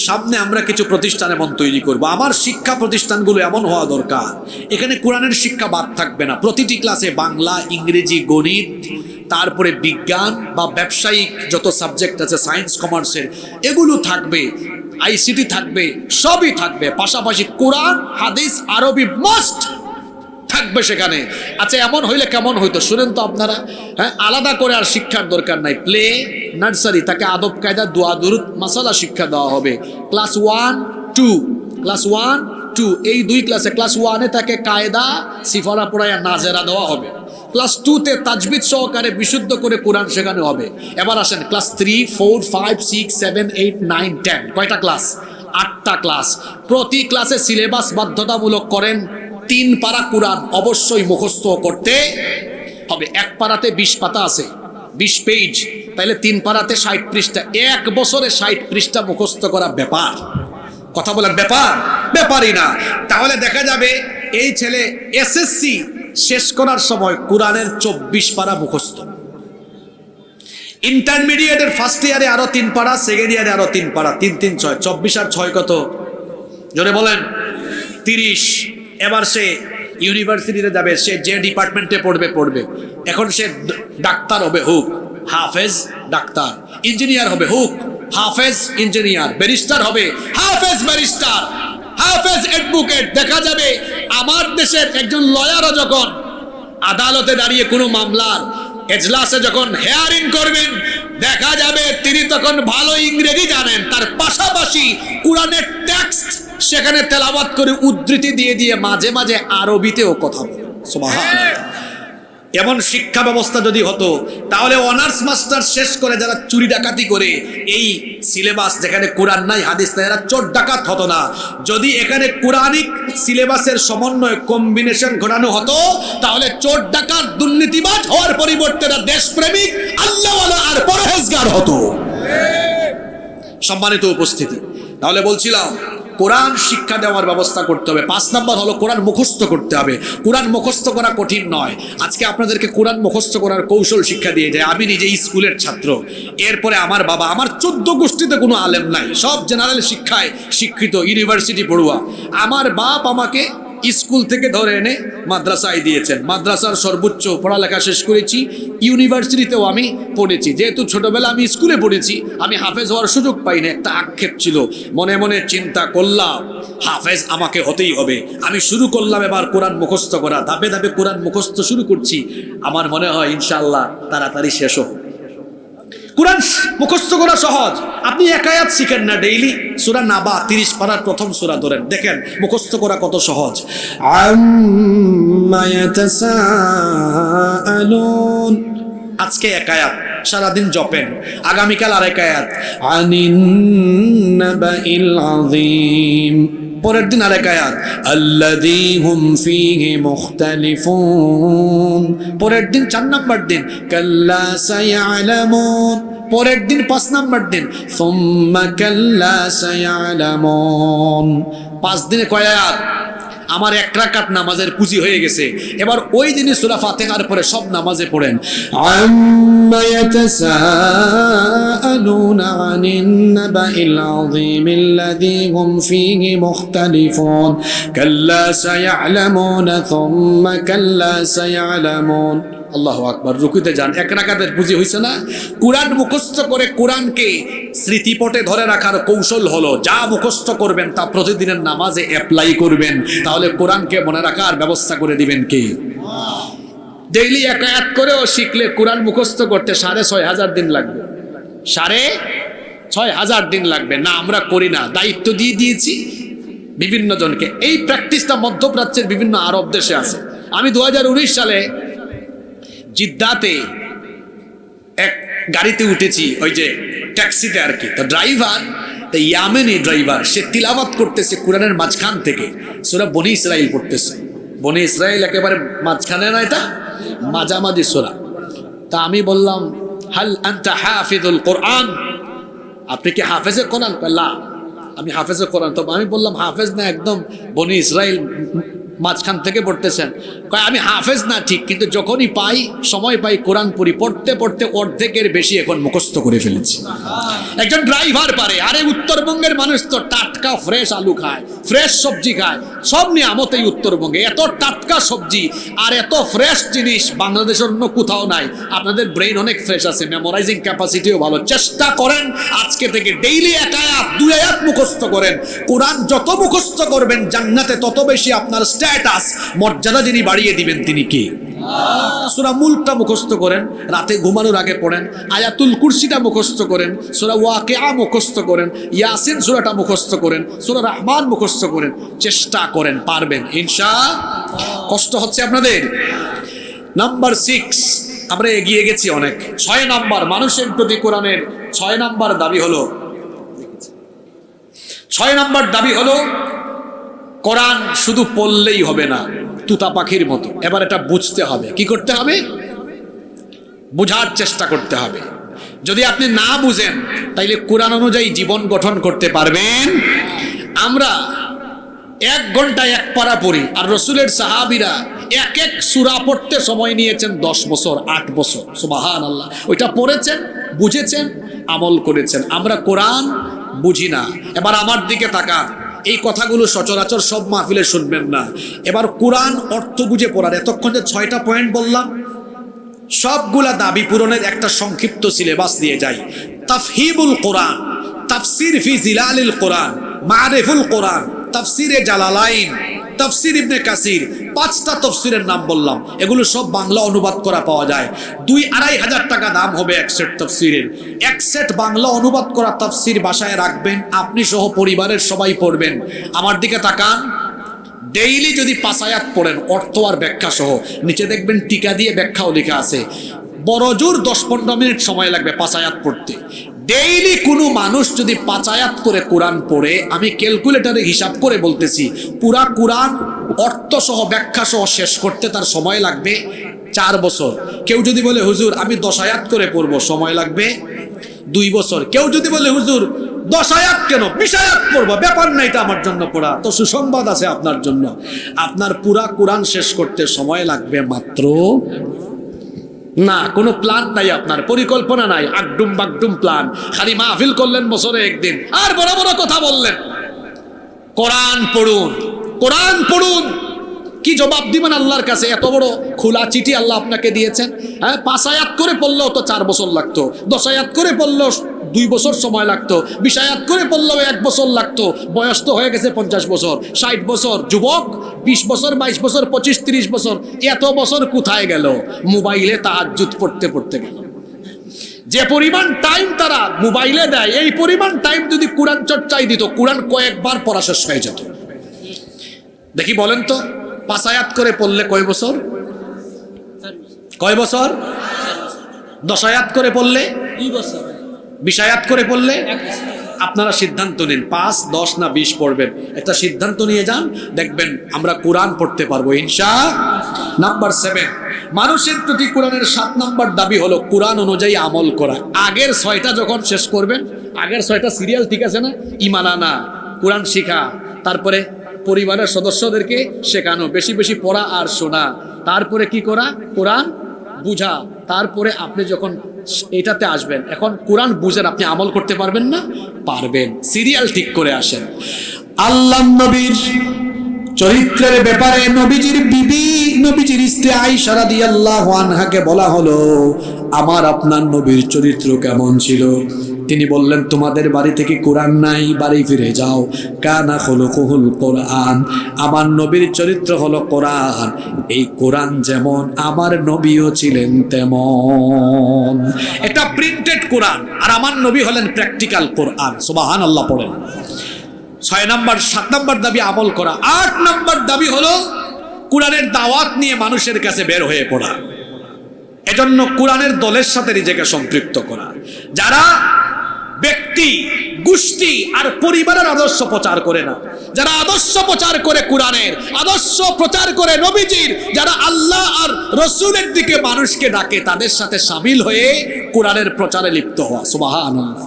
Speaker 1: সামনে আমরা কিছু প্রতিষ্ঠান এমন তৈরি করব। আমার শিক্ষা প্রতিষ্ঠানগুলো এমন হওয়া দরকার, এখানে কোরআনের শিক্ষা বাদ থাকবে না। প্রতিটি ক্লাসে বাংলা, ইংরেজি, গণিত, তারপরে বিজ্ঞান বা ব্যবসায়িক যত সাবজেক্ট আছে, সায়েন্স কমার্সের, এগুলো থাকবে, আইসিটি থাকবে, সবই থাকবে। পাশাপাশি কোরআন, হাদিস, আরবি মাস্ট থাকবে সেখানে। আচ্ছা, এমন হইলে কেমন হইতো শুনেন তো আপনারা। হ্যাঁ, আলাদা করে আর শিক্ষার দরকার নাই। প্লে, নার্সারি, তাকে আদব কায়দা, দোয়া দুরুদ, মাসালা শিক্ষা দেওয়া হবে। ক্লাস 1, 2, ক্লাস 1, 2 এই 2 ক্লাসে, ক্লাস 1-এ তাকে কায়দা, সিফারা পড়ায়া নাজেরা দেওয়া হবে। ক্লাস 2-তে তাজবিদ সহকারে বিশুদ্ধ করে কোরআন শেখানো হবে। এবার আসেন ক্লাস 3, 4, 5, 6, 7, 8, 9, 10, কয়টা ক্লাস? 8টা ক্লাস। প্রতি ক্লাসে সিলেবাস বাধ্যতামূলক করেন। 3 পারা কোরআন অবশ্যই মুখস্থ করতে হবে। 1 পারাতে 20 পাতা আছে, 20 পেজ, তাহলে 3 পারাতে 60 পৃষ্ঠা। 1 বছরে 60 পৃষ্ঠা মুখস্থ করা ব্যাপার? কথা বলেন, ব্যাপার? ব্যাপারই না। তাহলে দেখা যাবে এই ছেলে এসএসসি শেষ করার সময় কোরআনের 24 পারা মুখস্থ। ইন্টারমিডিয়েটের ফার্স্ট ইয়ারে আরো 3 পারা, সেকেন্ড ইয়ারে আরো 3 পারা, 3, 3, 6, 24 আর 6 কত? জোরে বলেন। 30। এবার সে ইউনিভার্সিটিতে যাবে, সে যে ডিপার্টমেন্টে পড়বে। এখন সে ডাক্তার হবে, হোক হাফেজ ডাক্তার। ইঞ্জিনিয়ার হবে, হোক হাফেজ ইঞ্জিনিয়ার। ব্যারিস্টার হবে, হাফেজ ব্যারিস্টার, হাফেজ অ্যাডভোকেট। দেখা যাবে আমার দেশের একজন লয়ারও যখন আদালতে দাঁড়িয়ে কোনো মামলার এজলাসে যখন হেয়ারিং করবেন, দেখা যাবে তিনি তখন ভালো ইংরেজি জানেন, তার পাশাপাশি কোরআনের টেক্সট সেখানে তেলাওয়াত করে উদ্ধৃতি দিয়ে মাঝে মাঝে আরবিতেও কথা বলে। সুবহানাল্লাহ। এমন শিক্ষা ব্যবস্থা যদি হতো, তাহলে অনার্স মাস্টার শেষ করে যারা চুরি ডাকাতি করে, এই সিলেবাস যেখানে কোরআন নাই, হাদিস নাই, এরা চোর ডাকাত হতো না। যদি এখানে কোরআনিক সিলেবাসের সমন্বয়, কম্বিনেশন ঘটানো হতো, তাহলে চোর ডাকাত, দুর্নীতিবাজ হওয়ার পরিবর্তে এরা দেশপ্রেমিক, আল্লাহওয়ালা আর পরহেজগার হতো। সম্মানিত উপস্থিতি, তাহলে বলছিলাম কোরআন শিক্ষা দেওয়ার ব্যবস্থা করতে হবে। 5 নম্বর হলো কোরআন মুখস্থ করতে হবে। কোরআন মুখস্থ করা কঠিন নয়। আজকে আপনাদেরকে কোরআন মুখস্থ করার কৌশল শিক্ষা দিয়ে যায়। আমি নিজে স্কুলের ছাত্র, এরপরে আমার বাবা, আমার 14 গোষ্ঠীতে কোনো আলেম নাই, সব জেনারেল শিক্ষায় শিক্ষিত, ইউনিভার্সিটি পড়ুয়া। আমার বাপ আমাকে স্কুল থেকে ধরে এনে মাদ্রাসায় দিয়েছেন। মাদ্রাসার সর্বোচ্চ পড়ালেখা শেষ করেছি, ইউনিভার্সিটিতেও আমি পড়েছি। যেহেতু ছোটবেলা আমি স্কুলে পড়েছি, আমি হাফেজ হওয়ার সুযোগ পাইনি। একটা আক্ষেপ ছিল, মনে মনে চিন্তা করলাম হাফেজ আমাকে হতেই হবে। আমি শুরু করলাম এবার কোরআন মুখস্থ করা, ধাপে ধাপে কোরআন মুখস্থ শুরু করছি। আমার মনে হয় ইনশাআল্লাহ তাড়াতাড়ি শেষ হোক। কোরআন মুখস্থ করা সহজ। আপনি এক আয়াত শিখেন না ডেইলি, সূরা নাবা 30 পারার প্রথম সূরা ধরেন, দেখেন মুখস্থ করা কত সহজ। আম্মা ইয়াতাসাআলুন, আজকে এক আয়াত সারাদিন জপেন, আগামীকাল আরেক আয়াত। আনিন নাবাইল আযীম, পরের দিন আরেক আয়াত, আল্লাযী হুম ফীহি মুখতালিফুন। পরের দিন 4 নম্বর দিন, কাল্লা সায়ালামুন। পরের দিন 5 নম্বর দিন, সুম্মা কাল্লা সায়ালামুন। 5 দিনে কয় আয়াত? আমার 1 রাকাত নামাজের পুঁজি হয়ে গেছে। এবার ওই দিনই সূরা ফাতিহার পরে সব নামাজে পড়েন, আম্মা ইয়াতাসাআলুনা আনিন নাবাইল আযীমিল্লাযী হুম ফীহি মুখতালিফুন কাল্লা সায়ালামুনা সুম্মা কাল্লা সায়ালামুন। আল্লাহু আকবার। রুকুতে যান, 1 রাকাতের পুঁজি হইছে না? কুরআন মুখস্থ করে কোরআনকে স্মৃতিপটে ধরে রাখার কৌশল হলো যা মুখস্থ করবেন তা প্রতিদিনের নামাজে অ্যাপ্লাই করবেন, তাহলে কোরআনকে মনে রাখার ব্যবস্থা করে দিবেন কে? ডেইলি 1 আয়াত করেও শিখলে কোরআন মুখস্থ করতে 6,500 দিন লাগবে। 6,500 দিন লাগবে। না, আমরা করি না, দায়িত্ব দিয়ে দিয়েছি বিভিন্ন জনকে। এই প্র্যাকটিসটা মধ্যপ্রাচ্যের বিভিন্ন আরব দেশে আছে। আমি 2019 সালে জিদ্দাতে এক গাড়িতে উঠেছি, ওই যে ট্যাক্সিতে আর কি। তো ড্রাইভার, ইয়ামেনি ড্রাইভার, সে তিলাওয়াত করতেছে কোরআনের মাঝখান থেকে সূরা বনি ইসরাইল পড়তেছে। বনি ইসরাইল একেবারে মাঝখানে না, এটা মাঝামাঝি সূরা। তা আমি বললাম, হাল আনতা হাফিজুল কোরআন? আপনি কি হাফেজে কোরআন? লা, আমি হাফেজে কোরআন। তো আমি বললাম, হাফেজ না, একদম বনি ইসরাইল মাঝখান থেকে পড়তেছেন। কয় আমি হাফেজ না ঠিক, কিন্তু যখনই পাই, সময় পাই, কোরআন পড়ি। পড়তে পড়তে অর্ধেকের বেশি এখন মুখস্থ করে ফেলেছি। একজন ড্রাইভার পারে। আরে উত্তরবঙ্গের মানুষ তো টাটকা ফ্রেশ আলু খায়, ফ্রেশ সবজি খায়, সব নিয়ামতেই উত্তরবঙ্গে। এত টাটকা সবজি আর এত ফ্রেশ জিনিস বাংলাদেশের অন্য কোথাও নাই। আপনাদের ব্রেইন অনেক ফ্রেশ আছে, মেমোরাইজিং ক্যাপাসিটিও ভালো। চেষ্টা করেন আজকে থেকে ডেইলি 1 আয়াত 2 আয়াত মুখস্থ করেন। কোরআন যত মুখস্থ করবেন জান্নাতে তত বেশি আপনার স্ট্যাটাস, মর্যাদা যিনি বাড়িয়ে দিবেন তিনি কে? সূরা মুলকটা মুখস্থ করেন, রাতে ঘুমানোর আগে পড়েন। আয়াতুল কুরসিটা মুখস্থ করেন, সূরা ওয়াকিয়া মুখস্থ করেন, ইয়াসিন সূরাটা মুখস্থ করেন, সূরা রহমান মুখস্থ করেন। চেষ্টা করেন, পারবেন ইনশাআল্লাহ। কষ্ট হচ্ছে আপনাদের? নাম্বার 6, আমরা এগিয়ে গেছি অনেক। 6 নাম্বার, মানুষের প্রতি কোরআনের 6 নাম্বার দাবি হলো, 6 নাম্বার দাবি হলো কোরআন শুধু পড়লেই হবে না, তুতা পাখির মতো। এবার এটা বুঝতে হবে। কি করতে হবে? বোঝার চেষ্টা করতে হবে। যদি আপনি না বুঝেন তাইলে কোরআন অনুযায়ী জীবন গঠন করতে পারবেন? আমরা 1 ঘন্টায় 1 পারা পড়ি, আর রসুলের সাহাবীরা এক এক সূরা পড়তে সময় নিয়েছেন 10 বছর, 8 বছর। সুবহানাল্লাহ। ওইটা পড়েছেন, বুঝেছেন, আমল করেছেন। আমরা কোরআন বুঝি না। এবার আমার দিকে তাকান। এই কথাগুলো সচরাচর সব মাহফিলে শুনবেন না। এবার কোরআন অর্থ বুঝে পড়ার, এতক্ষণ যে 6টা পয়েন্ট বললাম, সবগুলা দাবি পূরণের একটা সংক্ষিপ্ত সিলেবাস দিয়ে যাই। তাফহিমুল কোরআন, তাফসির ফি জিলালিল কোরআন, মারিফুল কোরআন, তাফসিরে জালালাইন, তাফসির ইবনে কাসির। 5টা তাফসিরের নাম বললাম। এগুলো সব বাংলা অনুবাদ করা পাওয়া যায়। 2-2.5 হাজার টাকা দাম হবে এক সেট তাফসিরের। এক সেট বাংলা অনুবাদ করা তাফসির বাসায় রাখবেন, আপনি সহ পরিবারের সবাই পড়বেন। আমার দিকে তাকান। ডেইলি যদি 5 আয়াত পড়েন, অর্থ আর ব্যাখ্যা সহ, নিচে দেখবেন টিকা দিয়ে ব্যাখ্যাও লেখা আছে। বড় জোর 10-15 মিনিট সময় লাগবে 5 আয়াত পড়তে। ডেইলি কোনো মানুষ যদি 5 আয়াত করে কোরআন পড়ে, আমি ক্যালকুলেটরে হিসাব করে বলতেছি, পুরা কোরআন অর্থ সহ ব্যাখ্যা সহ শেষ করতে তার সময় লাগবে 4 বছর। কেউ যদি বলে হুজুর আমি 10 আয়াত করে পড়বো, সময় লাগবে 2 বছর। কেউ যদি বলে হুজুর 10 আয়াত কেন, 20 আয়াত পড়বো, ব্যাপার না, এটা আমার জন্য পড়া। তো সুসংবাদ আছে আপনার জন্য, আপনার পুরা কোরআন শেষ করতে সময় লাগবে মাত্র, না কোনো প্ল্যান নাই, আপনার পরিকল্পনা নাই, আগডুম বাগডুম প্ল্যান। খালি মাহফিল করলেন বছরে একদিন, আর বড় বড় কথা বললেন। কোরআন পড়ুন, কোরআন পড়ুন। কি জবাব দিবেন আল্লাহর কাছে? এত বড় খোলা চিঠি আল্লাহ আপনাকে দিয়েছেন। হ্যাঁ, 5 আয়াত করে পড়লেও তো 4 বছর লাগতো, 10 আয়াত করে পড়লেও 2 বছর সময় লাগতো, 20 আয়াত করে পড়লেও 1 বছর লাগতো। বয়স তো হয়ে গেছে 50 বছর, 60 বছর। যুবক 20 বছর, 22 বছর, 25-30 বছর। এত বছর কোথায় গেল? মোবাইলে তাহাজ্জুদ পড়তে পড়তে গেল। যে পরিমাণ টাইম তারা মোবাইলে দেয়, এই পরিমাণ টাইম যদি কোরআন চর্চায় দিত, কোরআন কয়েকবার পড়া শেষ হয়ে যেত। দেখি বলেন তো, 5 আয়াত করে পড়লে কয় বছর? কয় বছর? 10 আয়াত করে পড়লে
Speaker 2: 2 বছর,
Speaker 1: 20 আয়াত করে পড়লে আপনারা সিদ্ধান্ত নিন 5, 10 না 20 পড়বেন, একটা সিদ্ধান্ত নিয়ে যান, দেখবেন আমরা কোরআন পড়তে পারবো ইনশাআল্লাহ। নাম্বার 7, মানুষের প্রতি কোরআনের 7 নাম্বার দাবি হলো কোরআন অনুযায়ী আমল করা। আগের 6টা যখন শেষ করবেন, আগের 6টা সিরিয়াল ঠিক আছে না? ঈমান আনা, কোরআন শিখা, তারপরে পরিবারের সদস্যদেরকে শেখানো, বেশি বেশি পড়া আর শোনা, তারপরে কি করা? কোরআন বুঝা। তারপরে আপনি যখন এটাতে আসবেন, এখন কোরআন বুঝেন, আপনি আমল করতে পারবেন না? পারবেন। সিরিয়াল ঠিক করে আসেন। আল্লাহ নবীর চরিত্রের ব্যাপারে নবীজির বিবি, নবীজির স্ত্রী আয়েশা রাদিয়াল্লাহু আনহাকে বলা হলো, আমার আপনার নবীর চরিত্র কেমন ছিল? তিনি বললেন, তোমাদের বাড়ি থেকে কোরআন নাই, বাড়ি ফিরে যাও। কানা খুলুকুহুল কোরআন, আমার নবীর চরিত্র হলো কোরআন। এই কোরআন যেমন আমার নবীও ছিলেন তেমন। এটা প্রিন্টেড কোরআন, আর আমার নবী হলেন প্র্যাকটিক্যাল কোরআন। সুবহানাল্লাহ পড়েন। 6 নাম্বার, 7 নাম্বার দাবি আমল করা। 8 নাম্বার দাবি হলো কোরআনের দাওয়াত নিয়ে মানুষের কাছে বের হয়ে পড়া। এজন্য কোরআনের দলের সাথে নিজেকে সম্পৃক্ত করা, যারা ব্যক্তি, গোষ্ঠী আর পরিবারের আদর্শ প্রচার করে না, যারা আদর্শ প্রচার করে কোরআনের, আদর্শ প্রচার করে নবীজির, যারা আল্লাহ আর রসুলের দিকে মানুষকে ডাকে, তাদের সাথে শামিল হয়ে কোরআনের প্রচারে লিপ্ত হওয়া। সুবহানাল্লাহ।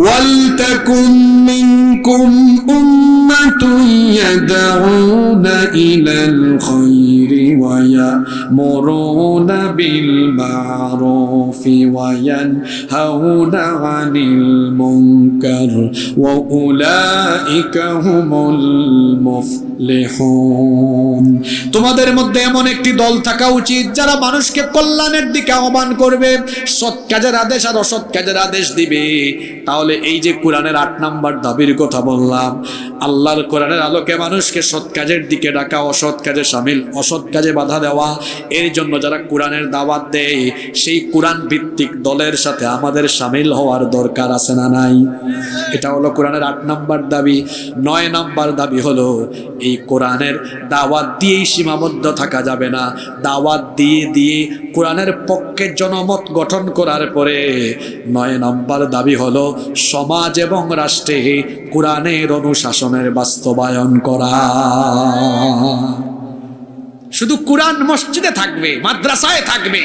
Speaker 1: ওয়াল তাকুম মিনকুম উম্মাতুন ইয়াদউনা ইলাল খায়রি ওয়া ইয়ামুরুনা বিল মা'রুফি ওয়া ইয়ানহাউনা আনিল মুনকার ওয়া উলাইকা হুমুল মুফলিহুন। তোমাদের মধ্যে এমন একটি দল থাকা উচিত যারা মানুষকে কল্যাণের দিকে আহ্বান করবে, সৎ কাজের আদেশ আর অসৎ কাজের আদেশ দিবে। তাহলে এই যে কোরআনের 8 নাম্বার দাবির কথা বললাম, আল্লাহর কোরআনের আলোকে মানুষকে সৎ কাজের দিকে ডাকা, অসৎ কাজে শামিল, অসৎ কাজে বাধা দেওয়া, এর জন্য যারা কোরআনের দাওয়াত দেয়, সেই কোরআন ভিত্তিক দলের সাথে আমাদের শামিল হওয়ার দরকার আছে না নাই? এটা হলো কোরআনের 8 নাম্বার দাবি। 9 নাম্বার দাবি হলো এই কোরআনের দাওয়াত দিয়েই সীমাবদ্ধ থাকা যাবে না। দাওয়াত দিয়ে দিয়ে কোরআনের পক্ষে জনমত গঠন করার পরে 9 নাম্বার দাবি হলো সমাজ এবং রাষ্ট্রে কোরআনের অনুশাসনের বাস্তবায়ন করা। শুধু কোরআন মসজিদে থাকবে, মাদ্রাসায় থাকবে,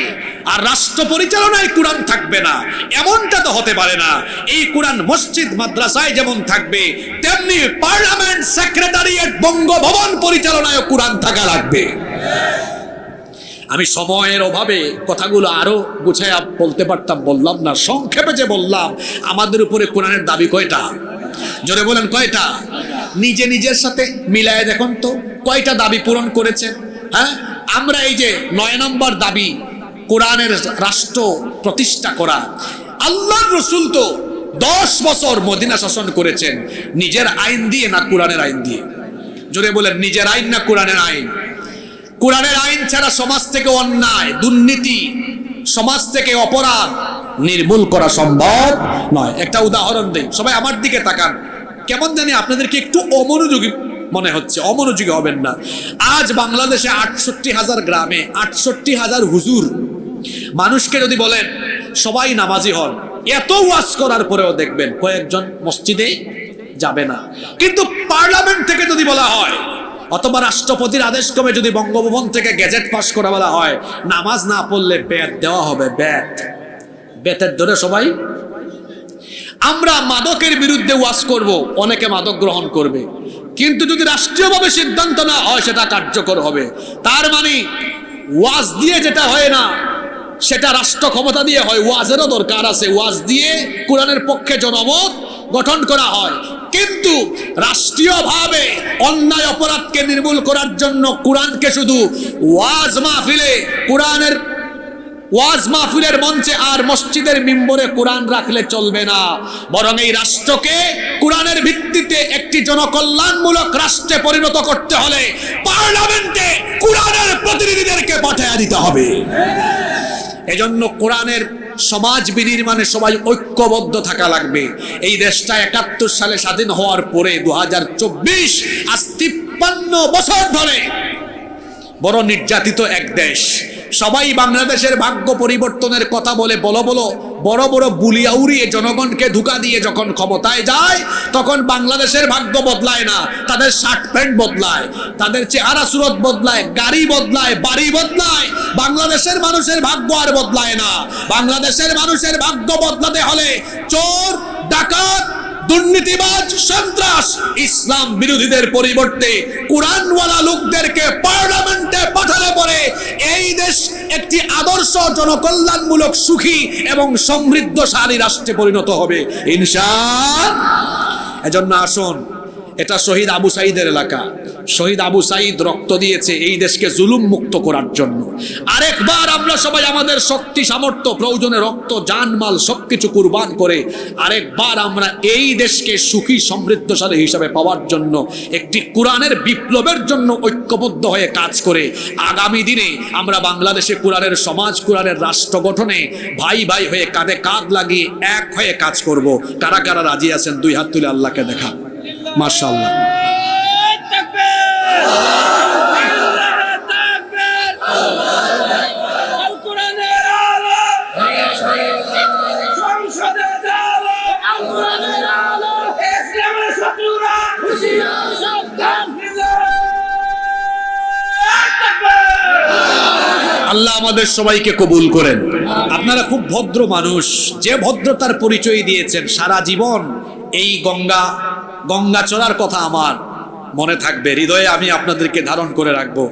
Speaker 1: আর রাষ্ট্র পরিচালনায় কোরআন থাকবে না, এমনটা তো হতে পারে না। এই কোরআন মসজিদ মাদ্রাসায় যেমন থাকবে, তেমনি পার্লামেন্ট, সেক্রেটারিয়েট, বঙ্গভবন পরিচালনায় কোরআন থাকা লাগবে। আমি সময়ের অভাবে কথাগুলো আরো গুছাইয়া বলতে পারতাম, বললাম না। সংক্ষেপে যে বললাম, আমাদের উপরে কোরআনের দাবি কয়টা? জোরে বলেন কয়টা? নিজে নিজের সাথে মিলায় দেখুন তো কয়টা দাবি পূরণ করেছেন। হ্যাঁ, আমরা এই যে 9 নম্বর দাবি, কোরআনের রাষ্ট্র প্রতিষ্ঠা করা। আল্লাহর রাসূল তো 10 বছর মদিনা শাসন করেছেন, নিজের আইন দিয়ে না কোরআনের আইন দিয়ে? জোরে বলেন, নিজের আইন না কোরআনের আইন? কোরআনের আইন ছাড়া সমাজ থেকে অন্যায়, দুর্নীতি, সমাজ থেকে অপরাধ নির্মূল করা সম্ভব নয়। একটা উদাহরণ দেই, সবাই আমার দিকে তাকান। কেমন জানি আপনাদেরকে একটু অমনোযোগী মনে হচ্ছে, অমনোযোগী হবেন না। আজ বাংলাদেশে 68,000 গ্রামে 68,000 হুজুর। মানুষকে যদি বলেন সবাই নামাজি হন, এত ওয়াজ করার পরেও দেখবেন কয়েকজন মসজিদে যাবে না। কিন্তু পার্লামেন্ট থেকে যদি বলা হয়, অথবা রাষ্ট্রপতির আদেশ ক্রমে যদি বঙ্গভবন থেকে গেজেট পাস করা বলা হয়, নামাজ না পড়লে ব্যাট দেওয়া হবে, ব্যাটের ধরে সবাই। আমরা মাদকের বিরুদ্ধে ওয়াজ করব, অনেকে মাদক গ্রহণ করবে, কিন্তু যদি রাষ্ট্রীয়ভাবে সিদ্ধান্ত না হয় সেটা কার্যকর হবে। তার মানে ওয়াজ দিয়ে যেটা হয় না, সেটা রাষ্ট্র ক্ষমতা দিয়ে হয়। ওয়াজেরও দরকার আছে, ওয়াজ দিয়ে কোরআনের পক্ষে জনমত গঠন করা হয়। কিন্তু রাষ্ট্রীয়ভাবে অন্যায় অপরাধকে নির্মূল করার জন্য কোরআনকে শুধু ওয়াজ মাহফিলে, কোরআনের ওয়াজ মাহফিলের মঞ্চে আর মসজিদের মিম্বরে কোরআন রাখলে চলবে না, বরং এই রাষ্ট্রকে কোরআনের ভিত্তিতে একটি জনকল্যাণমূলক রাষ্ট্রে পরিণত করতে হলে পার্লামেন্টে কোরআনের প্রতিনিধিদেরকে পাঠিয়ে দিতে হবে। এজন্য কোরআনের সমাজ বিনির্মাণে সবাই ঐক্যবদ্ধ থাকা লাগবে। এই দেশটা 71 সালে স্বাধীন হওয়ার পরে 2024 আজ 53 বছর ধরে বড় নির্যাতিত এক দেশ। সবাই বাংলাদেশের ভাগ্য পরিবর্তনের কথা বলে বলো বড় বড় বুলিয়া উড়িয়ে জনগণকে ধোঁকা দিয়ে যখন ক্ষমতায় যায়, তখন বাংলাদেশের ভাগ্য বদলায় না, তাদের শার্ট প্যান্ট বদলায়, তাদের চেহারা সুরত বদলায়, গাড়ি বদলায়, বাড়ি বদলায়। বাংলাদেশের মানুষের ভাগ্য আর বদলায় না। বাংলাদেশের মানুষের ভাগ্য বদলাতে হলে চোর, ডাকাত, দুর্নীতিবাজ, সন্ত্রাস, ইসলাম বিরোধীদের পরিবর্তে কোরআনওয়ালা লোকদেরকে পার্লামেন্টে পাঠালে পরে এই দেশ একটি আদর্শ জনকল্যাণমূলক সুখী এবং সমৃদ্ধশালী রাষ্ট্রে পরিণত হবে ইনশাআল্লাহ। এজন্য আসুন, এটা শহীদ আবু সাঈদের এলাকা। শহীদ আবু সাঈদ রক্ত দিয়েছে এই দেশকে জুলুম মুক্ত করার জন্য। আরেকবার আমরা সবাই আমাদের শক্তি সামর্থ্য প্রয়োজনে রক্ত, জানমাল সবকিছু কুরবান করে আরেকবার আমরা এই দেশকে সুখী সমৃদ্ধশালী হিসাবে পাওয়ার জন্য একটি কোরআনের বিপ্লবের জন্য ঐক্যবদ্ধ হয়ে কাজ করে আগামী দিনে আমরা বাংলাদেশে কোরআনের সমাজ, কোরআনের রাষ্ট্র গঠনে ভাই ভাই হয়ে কাঁধে কাঁধ লাগিয়ে এক হয়ে কাজ করব। কারা কারা রাজি আছেন দুই হাত তুলে আল্লাহকে দেখান। মাশাআল্লাহ। আল্লাহ আমাদের সবাইকে কবুল করেন। আপনারা খুব ভদ্র মানুষ, যে ভদ্রতার পরিচয় দিয়েছেন সারা জীবন এই গঙ্গা চড়ার কথা আমার মনে থাকবে, হৃদয়ে আমি আপনাদেরকে ধারণ করে রাখবো।